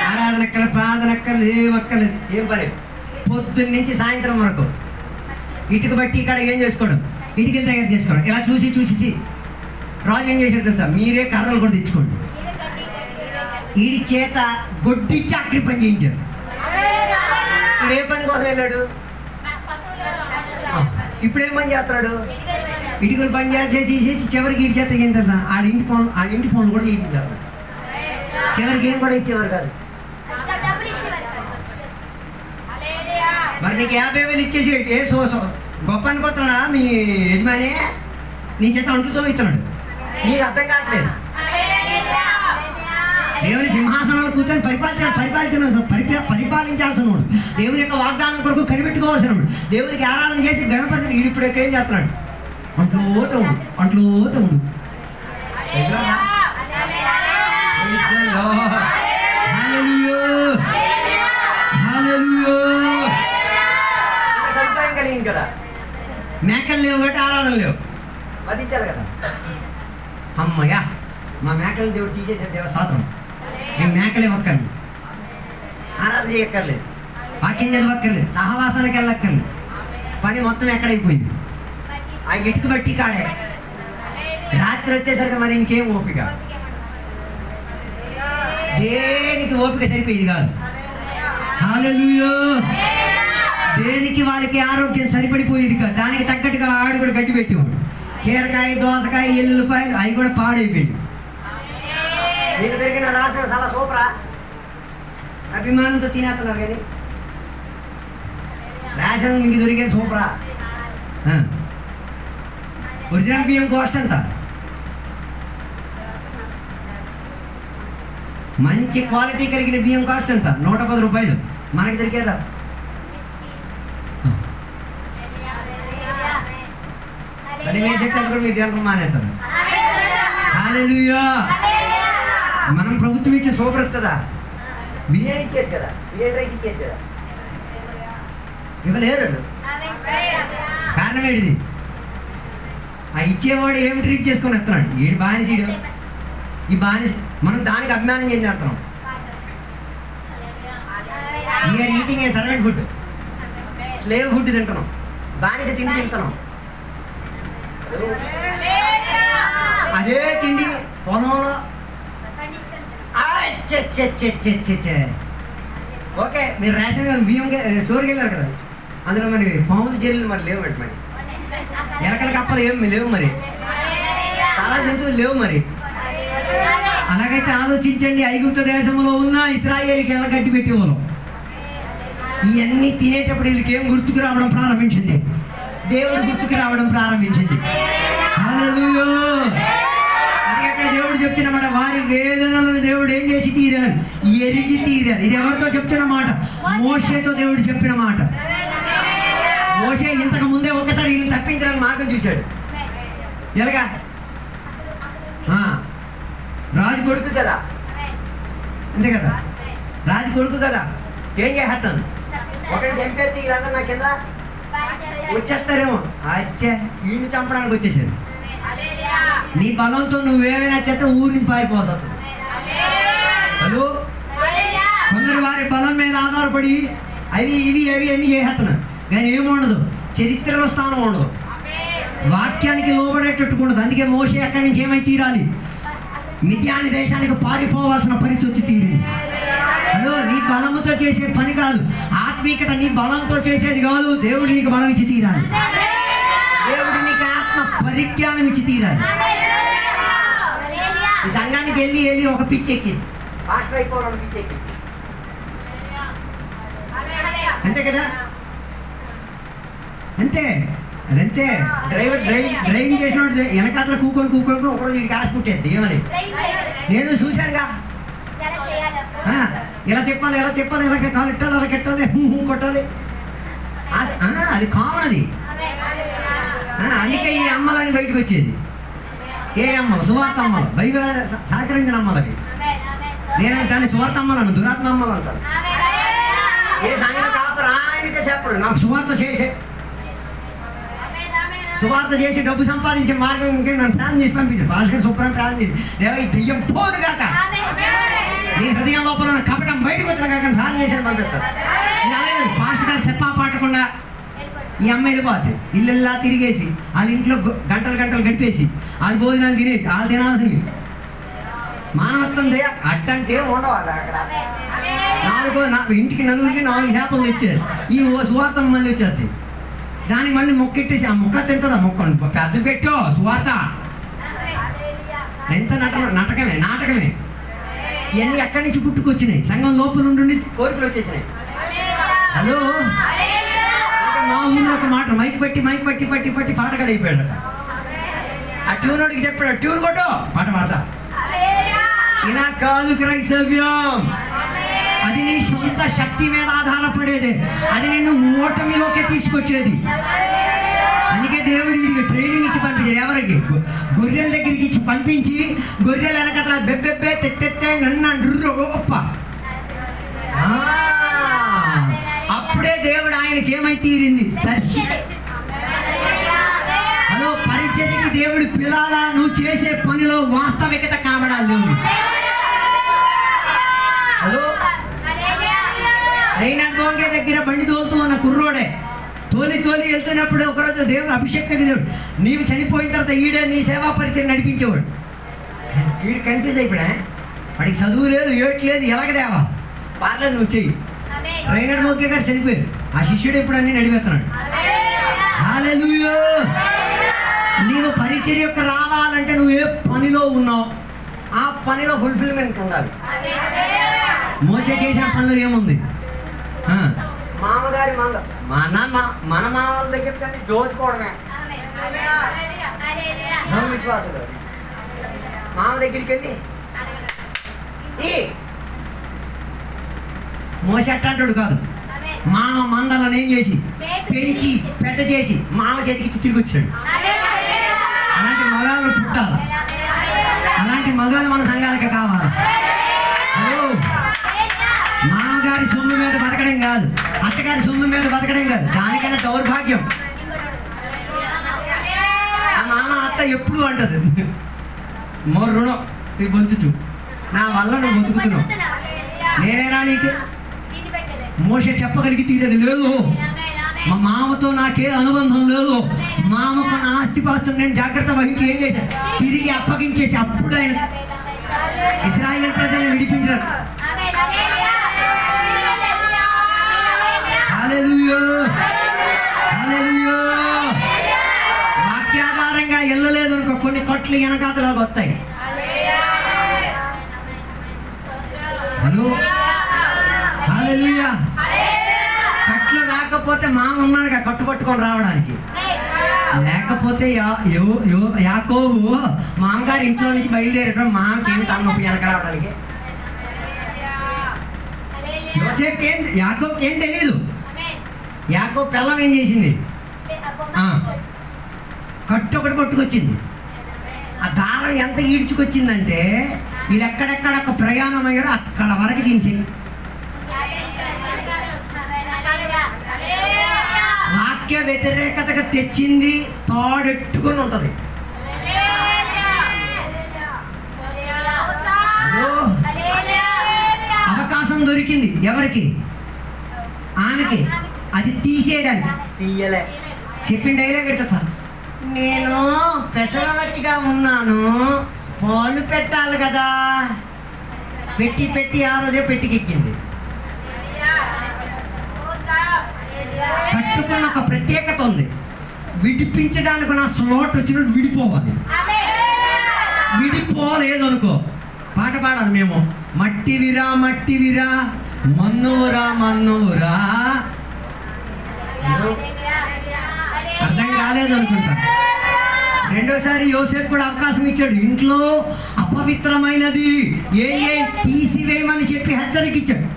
Speaker 2: ఆరాధన అక్కడ, ప్రార్థన అక్కడ, ఏమక్కర్లేదు. ఏం పని? పొద్దున్న నుంచి సాయంత్రం వరకు ఇటుక బట్టి ఇక్కడ ఏం చేసుకోవడం, ఇటుకలు తయారు చేసుకోవడం. ఇలా చూసి రాజు ఏం చేశాడు తెలుసా? మీరే కర్రలు కూడా తెచ్చుకోండి. వీడి చేత గొడ్డి చాకరీ పని చేయించారు. ఇప్పుడు ఏ పని కోసం వెళ్ళాడు? ఇప్పుడు ఏం పని చేస్తున్నాడు? ఇటుకలు పని చేసి చివరికి వీడి చేత ఏం తెలుసా? ఆ ఇంటి పనులు కూడా చేయించారు. చివరికి ఏం కూడా ఇచ్చేవారు కాదు. మరి నీకు 50,000 ఇచ్చేసి ఏ గొప్ప అనుకుంటున్నాడా మీ యజమాని? నీ చేత అంటుతో ఇస్తున్నాడు. నీకు అర్థం కావట్లేదు. దేవుని సింహాసనంలో కూర్చొని పరిపాలించాల్సిన వాడు, దేవుని యొక్క వాగ్దానం కొరకు కనిపెట్టుకోవాల్సిన వాడు, దేవునికి ఆరాధన చేసి గణపతిని వీడు ఇప్పుడు ఏం చేస్తున్నాడు? అంట్లో తమ్ముడు. సదుపాయం కలిగింది కదా. మేకలు లేవు కాబట్టి ఆరాధన లేవు, వధించాలి కదా. అమ్మయ్యా, మా మేకలను దేవుడు తీసేసాడు. దేవశాస్త్రం మేము మేకలే ఒక్కర్లేదు, ఆరాధన చేయక్కర్లేదు, వాక్యం చదవక్కర్లేదు, సహవాసానికి వెళ్ళక్కర్లేదు. పని మొత్తం ఎక్కడైపోయింది? ఆ ఇటుకు బట్టి కాడే. రాత్రి వచ్చేసరికి మరి ఇంకేం ఓపిక, దేనికి ఓపిక సరిపోయేది కాదు. హల్లెలూయా. దేనికి వాళ్ళకి ఆరోగ్యం సరిపడిపోయేది కాదు. దానికి తగ్గట్టుగా ఆడు కూడా గట్టి పెట్టేవాడు. కీరకాయ, దోసకాయ, ఎల్లుపాయలు అవి కూడా పాడైపోయింది. మీకు దొరికిన రాసిన చాలా సూపరా, అభిమానంతో తినేస్తున్నారు. కానీ రేషన్ మీకు దొరికే సూపరా? ఒరిజినల్ బియ్యం కాస్ట్ ఎంత? మంచి క్వాలిటీ కలిగిన బియ్యం కాస్ట్ ఎంత? 110 రూపాయలు. మనకి దొరికేదా? అది మీరు చెప్తే కూడా మీరు తినడం మానేస్తారు. హల్లెలూయా. మనం ప్రభుత్వం ఇచ్చే సూపర్ కదా, బిర్యానీ ఇచ్చేది కదా, బిర్యానీ రైస్ ఇచ్చేది కదా, ఇవ్వలేరు. కారణం ఏంటిది? ఆ ఇచ్చేవాడు ఏమి ట్రీట్ చేసుకొని వస్తున్నాడు? ఏడు బానిసీడు, ఈ బానిస. మనం దానికి అభిమానం ఏం చేస్తున్నాం? We are eating a servant food, slave food తింటున్నాం, బానిస తిండి తింటున్నాం. అదే తిండి పొలంలో. ఓకే, మీరు రేషన్ బియ్యం స్టోర్కి వెళ్ళారు కదా, అందులో మరి పాములు జల్లు మరి లేవు అండి. మరి ఎలకల కప్పలు ఏం లేవు, మరి చాలా జంతువులు లేవు. మరి అలాగైతే ఆలోచించండి, ఐగుప్తు దేశంలో ఉన్న ఇశ్రాయేలుకి ఎలా గడ్డి పెట్టేవాళ్ళం. ఇవన్నీ తినేటప్పుడు వీళ్ళకి ఏం గుర్తుకు రావడం ప్రారంభించింది? దేవుడు గుర్తుకు రావడం ప్రారంభించింది. హల్లెలూయా. అది అక్కడ దేవుడు చెప్తున్నమాట, వారి వేదనలను దేవుడు ఏం చేసి తీరారు? ఎరిగి తీరారు. ఇది ఎవరితో చెప్తున్న మాట? మోషేతో దేవుడు చెప్పిన మాట. మోషే ఇంతకు ముందే ఒకసారి వీళ్ళు తప్పించడానికి మార్గం చూశాడు. ఎలాగా? రాజు కొడుకు కదా, అంతే కదా, రాజు కొడుకు కదా, ఏం చేస్తాను? ఒకటి చంపేస్తే వీళ్ళందరూ నా కింద వచ్చేస్తారేమో. అచ్చే వీడిని చంపడానికి వచ్చేసారు. నీ బలంతో నువ్వేమైనా చేస్తే ఊరిని పారిపోతావు. హలో, కొందరు వారి బలం మీద ఆధారపడి అవి ఇవి అన్ని చేసేస్తున్నారు. కానీ ఏముండదు, చరిత్రలో స్థానం ఉండదు, వాక్యానికి లోబడేటట్టు ఉండదు. అందుకే మోషే అక్కడి నుంచి ఏమై తీరాలి, మిద్యాని దేశానికి పారిపోవాల్సిన పరిస్థితి వచ్చి తీరింది. హలో, నీ బలముతో చేసే పని కాదు, ఆత్మీయత నీ బలంతో చేసేది కాదు. దేవుడు నీకు బలం ఇచ్చి తీరాలి, దేవుడు నీకు ఆత్మ పరిజ్ఞానం ఇచ్చి తీరాలి. ఈ సంఘానికి వెళ్ళి ఒక పిచ్చి ఎక్కింది, పాస్టర్ అయిపోవాలని పిచ్చి ఎక్కింది, అంతే కదా, అంతే అదంతే. డ్రైవింగ్ చేసినోడు వెనకాతల కూకొని ఒకరోజు వీడికి ఆశ పుట్టేది. ఏమని నేను చూశానుగా, ఎలా తిప్పాలి ఎలా కాలు ఇట్టాలి అలా కెట్టాలి కొట్టాలి, అది కామన్ అది. అందుకే ఈ అమ్మలని బయటకు వచ్చేది. ఏ అమ్మలు? సువార్త అమ్మలు, బైబిల్ సహకరించిన అమ్మలు అవి. నేను దాన్ని సువార్త అమ్మలను దురాత్మ అమ్మలు అంటాను. ఏ సంగతి కాపరు ఆయనకే చెప్పరు, నాకు సువార్త చేసి డబ్బు సంపాదించే మార్గం ఇంకే నన్ను ప్రార్థన చేసి పంపించారు. భాస్కర్ శుభ్రం ప్రార్థన చేసి, దేవ ఈ దెయ్యం పోదు కాక, నీ హృదయం లోపల కపటం బయటకు వచ్చిన కాక ప్రార్థన చేసి పంపిస్తారు. అలాగే పాస్టర్ గారు చెప్పా పాటకుండా ఈ అమ్మాయి వెళ్ళిపోతే ఇల్లుల్లా తిరిగేసి వాళ్ళ ఇంట్లో గంటలు గడిపేసి వాళ్ళ భోజనాలు తినేసి వాళ్ళు తినాల్సినవి. మానవత్వం దయ అట్టంటే ఉండవాలి. అక్కడ ఇంటికి నలుగురికి 4 చేపలు తెచ్చారు. ఈ సువార్త మళ్ళీ వచ్చేది, దానికి మళ్ళీ మొక్కెట్టేసి ఆ మొక్క తింటుందా, మొక్కను పెద్ద పెట్టో సువార్త. ఎంత నాటకమే. ఇవన్నీ ఎక్కడి నుంచి పుట్టుకొచ్చినాయి, సంఘం లోపల నుండి కోరికలు వచ్చేసినాయి. హలో, మా ఊళ్ళో ఒక మాట మైక్ పట్టి పాటగాడు అయిపోయాడు. ఆ ట్యూనోడికి చెప్పాడు, ట్యూన్ కొట్టు పాట పాడతా. ఇలా కాదు క్రైస్తవ్యం, అది నీ సొంత శక్తి మీద ఆధారపడేది, అది నిన్ను ఓటమిలోకి తీసుకొచ్చేది. అందుకే దేవుడు వీడికి ట్రైనింగ్ ఇచ్చి పంపించారు. ఎవరికి? గొర్రెల దగ్గరికి ఇచ్చి పంపించి, గొర్రెల వెనకట్లా బెబ్బెబ్బే తెట్టెత్తే నన్ను గొప్ప. అప్పుడే దేవుడు ఆయనకి ఏమై తీరింది, హలో, పరిచర్యకి దేవుడు పిలాలా, నువ్వు చేసే పనిలో వాస్తవికత కావడాలు. హలో, రైనాడ్ గోంగే దగ్గర బండి తోలుతూ ఉన్న కుర్రోడే తోలి వెళ్తున్నప్పుడు ఒకరోజు దేవుడు అభిషేకం దేవుడు, నీవు చనిపోయిన తర్వాత ఈడే నీ సేవా పరిచయం నడిపించేవాడు. వీడు కన్ఫ్యూజ్ అయిపోయా, వాడికి చదువు లేదు, ఏటు లేదు, ఎలాగ దేవా పార్లేదు నువ్వు చెయ్యి. రైనాడ్ గోంగే గారు చనిపోయారు, ఆ శిష్యుడు ఇప్పుడు అన్ని నడిపేస్తున్నాడు. హల్లెలూయా. నీవు పరిచర్యకు రావాలంటే నువ్వు ఏ పనిలో ఉన్నావు ఆ పనిలో ఫుల్ఫిల్మెంట్ ఉండాలి. మోసే చేసిన పనులు ఏముంది, మామగారి మన మామల దగ్గర కానీ దోచుకోవడమే. విశ్వాసులు మామ దగ్గరికి వెళ్ళి మోసే అట్టాంటాడు కాదు, మామ మందలను ఏం చేసి పెంచి పెద్ద చేసి మామ చేతికి తిరిగి వచ్చాడు. అలాంటి మగాళ్ళు పుట్టాలి, అలాంటి మగాళ్ళు మన సంఘాలకి కావాలి. హలో, మామగారి సొమ్ము మీద బతకడం కాదు, అత్తగారి సొమ్ము మీద బతకడం కాదు, దానికైనా దౌర్భాగ్యం. ఆ మామ అత్త ఎప్పుడు అంటది, రుణం పంచుచు, నా వల్ల నువ్వు బతుకుతున్నావు, నేనేనా నీకు. మోషే చెప్పగలిగి తీరేది లేదు, మా మామతో నాకే అనుబంధం లేదు, మామకు నా ఆస్తిపాస్తులు నేను జాగ్రత్త వహించి ఏం చేశాను, తిరిగి అప్పగించేసి అప్పుడు ఆయన ఇశ్రాయేలు ప్రజలను విడిపించారు. హల్లెలూయా, హల్లెలూయా. వాక్యాధారంగా వెళ్ళలేదు అనుకో, కొన్ని కొట్లు వెనకాతలాగా వస్తాయి. హలో, హల్లెలూయా. కట్లు రాకపోతే మామ ఉన్నాడుగా కట్టు పట్టుకొని రావడానికి, లేకపోతే యాకోబు మామగారి ఇంట్లో నుంచి బయలుదేరేటప్పుడు మామకి ఏమి తలనొప్పి వెనక రావడానికి. యోసేపు యాకోబుకి ఏం తెలియదు. యాకోబు పిల్లం ఏం చేసింది, కట్టు ఒకటి పట్టుకొచ్చింది. ఆ దారం ఎంత ఈడ్చుకొచ్చిందంటే వీళ్ళు ఎక్కడెక్కడ ప్రయాణం అయ్యారో అక్కడ వరకు దించింది. వాక్య వ్యతిరేకతగా తెచ్చింది తాడెట్టుకొని ఉంటది. అవకాశం దొరికింది ఎవరికి? ఆమెకి. అది తీసేయడానికి తీయలే. చెప్పిన డైలాగ్ ఎట్లా సార్, నేను పెసరవతిగా ఉన్నాను, పాలు పెట్టాలి కదా, పెట్టి పెట్టి ఆ రోజే పెట్టికెక్కింది. కట్టుకున్న ఒక ప్రత్యేకత ఉంది. విడిపించడానికి నా స్లోట్ వచ్చినట్టు విడిపోవాలి. విడిపోలేదనుకో పాట పాడాలి మేము, మట్టివిరా మట్టివిరా మన్నూరా మన్నూరా. అర్థం కాలేదు అనుకుంటా. రెండోసారి యోసేపు కూడా అవకాశం ఇచ్చాడు. ఇంట్లో అపవిత్రమైనది ఏం తీసివేయమని చెప్పి హెచ్చరిక ఇచ్చాడు.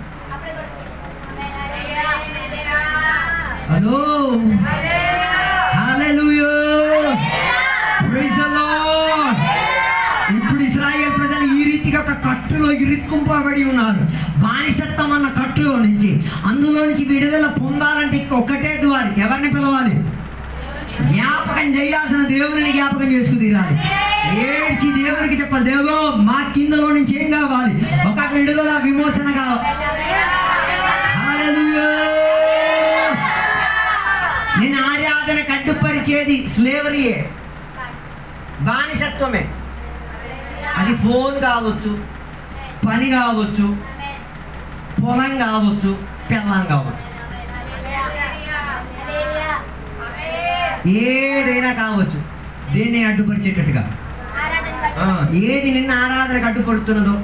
Speaker 2: Hello, hallelujah, praise the lord. ఇప్పుడు ఇశ్రాయేల్ ప్రజలు ఈ రీతిగా ఒక కట్టులో ఇరుక్కుంపబడి ఉన్నారు. బానిసత్వం అన్న కట్టులో నుంచి, అందులో నుంచి విడుదల పొందాలంటే ఒక్కటే ద్వారి. ఎవరిని పిలవాలి? జ్ఞాపకం చేయాల్సిన దేవుని జ్ఞాపకం చేసుకు తీరాలి. ఏడ్చి దేవునికి చెప్పాలి, దేవో మా కిందలో నుంచి ఏం కావాలి? ఒక విడుదల, విమోచన కావాలి. హల్లెలూయా. నేను ఆరాధన కట్టుపరిచేది స్లేవరీయే, బానిసత్వమే. అది ఫోన్ కావచ్చు, పని కావచ్చు, పొలం కావచ్చు, పెళ్ళం కావచ్చు, ఏదైనా కావచ్చు. దేన్ని అడ్డుపరిచేటట్టుగా ఏది నిన్న ఆరాధనకు అడ్డుపడుతున్నదో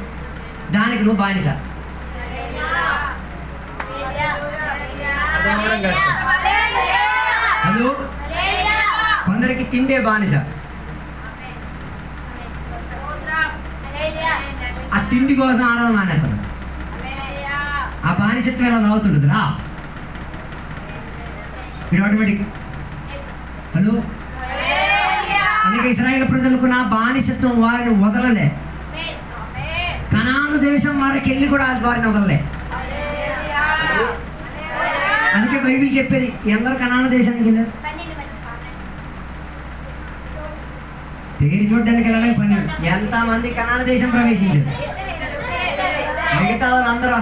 Speaker 2: దానికి నువ్వు బానిస. హలో, కొందరికి తిండే బానిస. ఆ తిండి కోసం ఆరాధన మానేస్తాడు. ఆ బానిసత్వం ఎలా నవ్వుతుంటుంది రా మీరు ఆటోమేటిక్. హలో, అందుకే ఇశ్రాయేలు ప్రజలకు నా బానిసత్వం వారిని వదలలే. కనాను దేశం వారికి వెళ్ళి కూడా వారిని వదలలే. అందుకే బైబిల్ చెప్పేది, ఎందరూ కనాను దేశానికి వెళ్ళారు? పేరు చూడడానికి వెళ్ళడానికి 12. ఎంతమంది కనాను దేశం ప్రవేశించారు? మిగతా వాళ్ళందరూ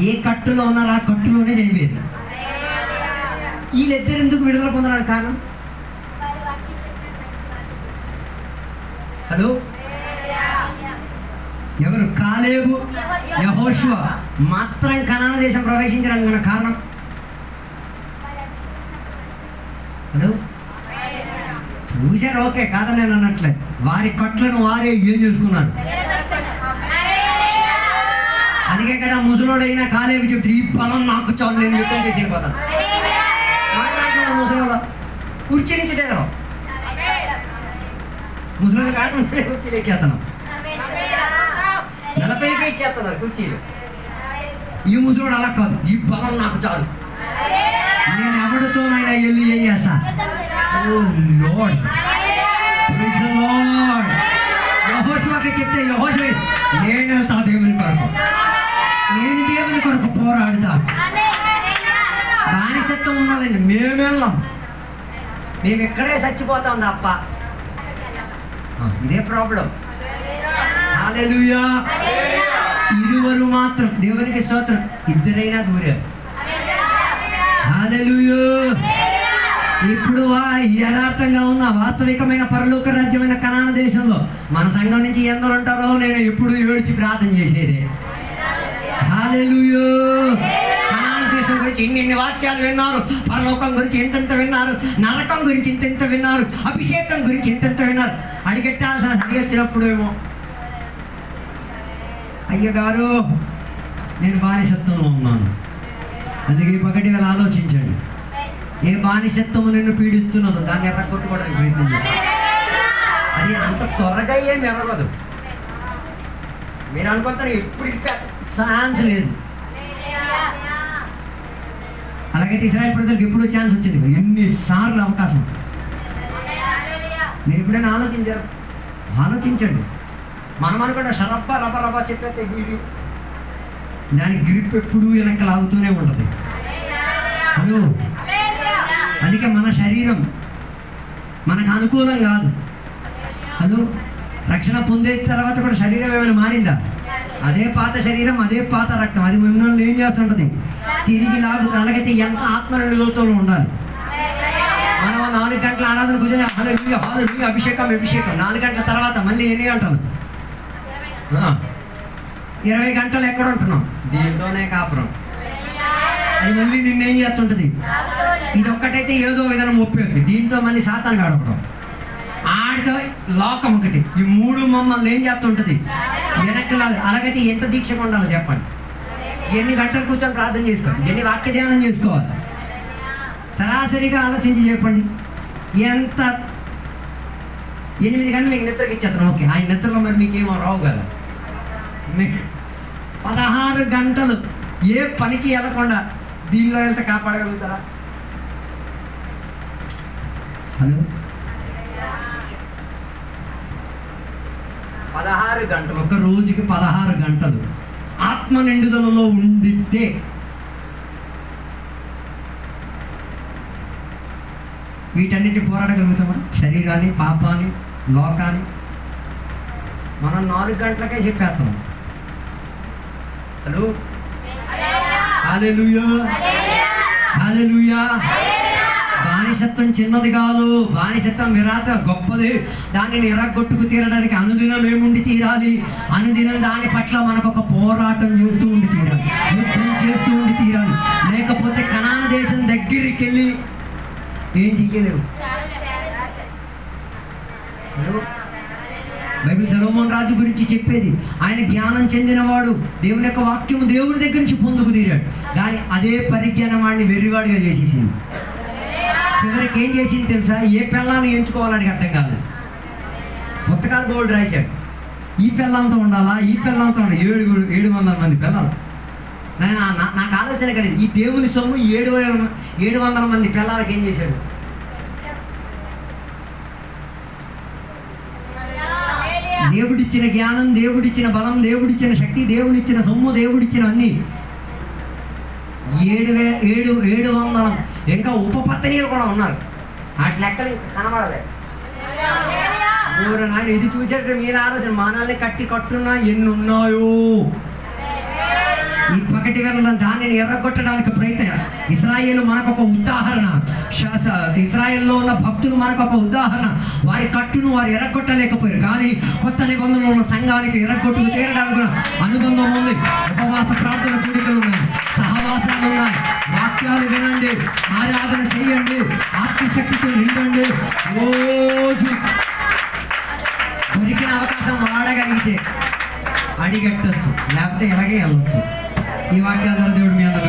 Speaker 2: ఏ కట్టులో ఉన్నారో ఆ కట్టులోనే చనిపోయారు. వీళ్ళిద్దరు ఎందుకు విడుదల పొందడానికి కారణం? హలో, ఎవరు? కాలేబు, యెహోషువ మాత్రం కనాను దేశం ప్రవేశించడానికి ఉన్న కారణం. హలో, చూశారు, ఓకే, కాదని నేను అన్నట్లే. వారి కట్లను వారే ఏం చేసుకున్నారు. అందుకే కదా ముసలోడైనా కాలేబు చెప్తే ఈ బలం నాకు చాలు, నేను యుద్ధం చేసి వెళ్ళిపోతాను. ముసలో కుర్చీ నుంచి దగ్గర ముసలి కాదు, కుర్చీలు ఎక్కేస్తున్నాం, 40కి ఎక్కేస్తున్నారు కుర్చీలు. ఈ ముసలోడు అలా కాదు, ఈ బలం నాకు చాలు, నేను ఎవరితోనైనా వెళ్ళి ఏం చేస్తా. ఓ లార్డ్, ప్రైజ్ ది లార్డ్. యెహోషువకి చెప్తే యెహోషువ నేను వెళ్తా దేవుని కొరకు, నేను దేవుని కొరకు పోరాడుతా. బానిసత్వం ఉన్నదండి, మేము వెళ్ళాం, మేము ఇక్కడే చచ్చిపోతాం తప్ప. ఇదే ప్రాబ్లం. హల్లెలూయా. ఇరువురు మాత్రం దేవునికి స్తోత్రం, ఇద్దరైనా దూరారు. హల్లెలూయా. ఇప్పుడు యథార్థంగా ఉన్న వాస్తవికమైన పరలోక రాజ్యమైన కనాను దేశంలో మన సంఘం నుంచి ఎందరు ఉంటారో నేను ఎప్పుడు ఏడ్చి ప్రార్థన చేసేది. హల్లెలూయా. కనాను దేశం గురించి ఇన్ని వాక్యాలు విన్నారు, పరలోకం గురించి ఎంతెంత విన్నారు, నరకం గురించి ఇంతెంత విన్నారు, అభిషేకం గురించి ఎంతెంత విన్నారు. అడిగెట్టాల్సిన సరి వచ్చినప్పుడు ఏమో, అయ్యగారు నేను బానిసత్వంలో ఉన్నాను. అందుకే పగటి వేళ ఆలోచించండి, ఏ బానిసత్వము నిన్ను పీడిస్తున్నదో దాన్ని ఎర్రగొట్టుకోవడానికి ప్రయత్నం చేస్తాను. అది అంత త్వరగా ఏమి ఎరగదు. మీరు అనుకుంటారు ఎప్పుడు ఛాన్స్ లేదు. అలాగైతే ఇశ్రాయేలు ప్రజలకు ఎప్పుడూ ఛాన్స్ వచ్చింది, ఎన్నిసార్లు అవకాశం. మీరు ఎప్పుడైనా ఆలోచించారు? ఆలోచించండి. మనం అనుకుంటే షరప్ప రబ్బ రబ్బ చెప్పేస్తే దాని గ్రిప్ ఎప్పుడు వెనక్కి లాగుతూనే ఉంటుంది. హలో, అందుకే మన శరీరం మనకు అనుకూలం కాదు. హలో, రక్షణ పొందే తర్వాత కూడా శరీరం ఏమైనా మారిందా? అదే పాత శరీరం, అదే పాత రక్తం, అది మిమ్మల్ని ఏం చేస్తుంటది? తిరిగి లాగుతుంది. అలాగైతే ఎంత ఆత్మనిర్భరతో ఉండాలి. మనం 4 గంటల ఆరాధన కూర్చొని హల్లెలూయా హల్లెలూయా అభిషేకం 4 గంటల తర్వాత మళ్ళీ ఎన్ని గంటలు? 20 గంటలు ఎక్కడ ఉంటున్నాం? దీంతోనే కాపురం. అది మళ్ళీ నిన్నేం చేస్తుంటది? ఇది ఒక్కటైతే ఏదో విధానం ఒప్పేస్తుంది. దీంతో మళ్ళీ సాతాను గడపడం, ఆడితో లోకం ఒకటి, ఈ 3 మమ్మల్ని ఏం చేస్తుంటది? వెనక్కి. అలాగైతే ఎంత దీక్షగా ఉండాలో చెప్పండి. ఎన్ని గంటలు కూర్చొని ప్రార్థన చేసుకోవాలి? ఎన్ని వాక్య ధ్యానం చేసుకోవాలి? సరాసరిగా ఆలోచించి చెప్పండి. ఎంత 8 గంటలు మీకు నిద్రకి ఇచ్చేస్తాను. ఓకే, ఆ నిద్రలో మరి మీకేమో రావు కదా. 16 గంటలు ఏ పనికి వెళ్ళకుండా దీనిలో వెళ్తే కాపాడగలుగుతారా? హలో, 16 గంటలు, ఒక రోజుకి 16 గంటలు ఆత్మ నిండుదలలో ఉండితే వీటన్నిటి పోరాడగలుగుతామా? శరీరాన్ని, పాపాన్ని, లోకాన్ని. మనం 4 గంటలకే చెప్పేస్తాం. హలో, హల్లెలూయా హల్లెలూయా. బానిసత్వం చిన్నది కాదు, బానిసత్వం విరాత గొప్పది. దానిని ఎరగొట్టుకు తీరడానికి అనుదినం ఏముండి తీరాలి? అనుదినం దాని పట్ల మనకు ఒక పోరాటం చేస్తూ ఉండి తీరాలి, యుద్ధం చేస్తూ ఉండి తీరాలి. లేకపోతే కనాన దేశం దగ్గరికి వెళ్ళి ఏం చెయ్యలేవు. బైబిల్ సొలొమోను రాజు గురించి చెప్పేది. ఆయన జ్ఞానం చెందినవాడు, దేవుని యొక్క వాక్యము దేవుని దగ్గర నుంచి పొందుకు తీరాడు. కానీ అదే పరిజ్ఞానం వాడిని వెర్రివాడిగా చేసేసింది. చివరికి ఏం చేసింది తెలుసా? ఏ పిల్లాన్ని ఎంచుకోవాలని అర్థం కాదు. పుస్తకాలు బోర్డు రాశాడు. ఈ పిల్లలతో ఉండాలా, ఈ పిల్లలతో ఉండాలి. 700 మంది పిల్లలు. నాకు ఆలోచన కలిగింది, ఈ దేవుని సొమ్ము 700 మంది పిల్లలకి ఏం చేశాడు? దేవుడిచ్చిన జ్ఞానం, దేవుడిచ్చిన బలం, దేవుడిచ్చిన శక్తి, దేవుడిచ్చిన సొమ్ము, దేవుడిచ్చిన అన్ని 700. ఇంకా ఉపపత్నీయులు కూడా ఉన్నారు. వాటి లెక్కలు కనబడలే. నాయన ఇది చూసేట మీరు ఆలోచన, మానాల్ని కట్టున్నా ఎన్ని ఉన్నాయో. ఈ పకటి వెళ్ళ దానిని ఎర్రగొట్టడానికి ప్రయత్నం. ఇశ్రాయేలు మనకొక ఉదాహరణ. ఇశ్రాయేల్లో ఉన్న భక్తులు మనకొక ఉదాహరణ. వారి కట్టును వారు ఎర్రగొట్టలేకపోయారు. కానీ కొత్త నిబంధనలు ఉన్న సంఘానికి ఎర్రగొట్టుకు తీరడానికి అనుబంధం ఉంది. ఉపవాస ప్రార్థన కూడికలు ఉన్నాయి, సహవాసాలు ఉన్నాయి. వాక్యాలు వినండి, ఆరాధన చేయండి, ఆత్మశక్తితో నిండండి. రోజు దొరికిన అవకాశం వాడగలిగితే అడిగట్టచ్చు, లేకపోతే ఎలాగే వెళ్ళొచ్చు. ఈ వాక్యాల ద్వారా దేవుడు మీ అందరూ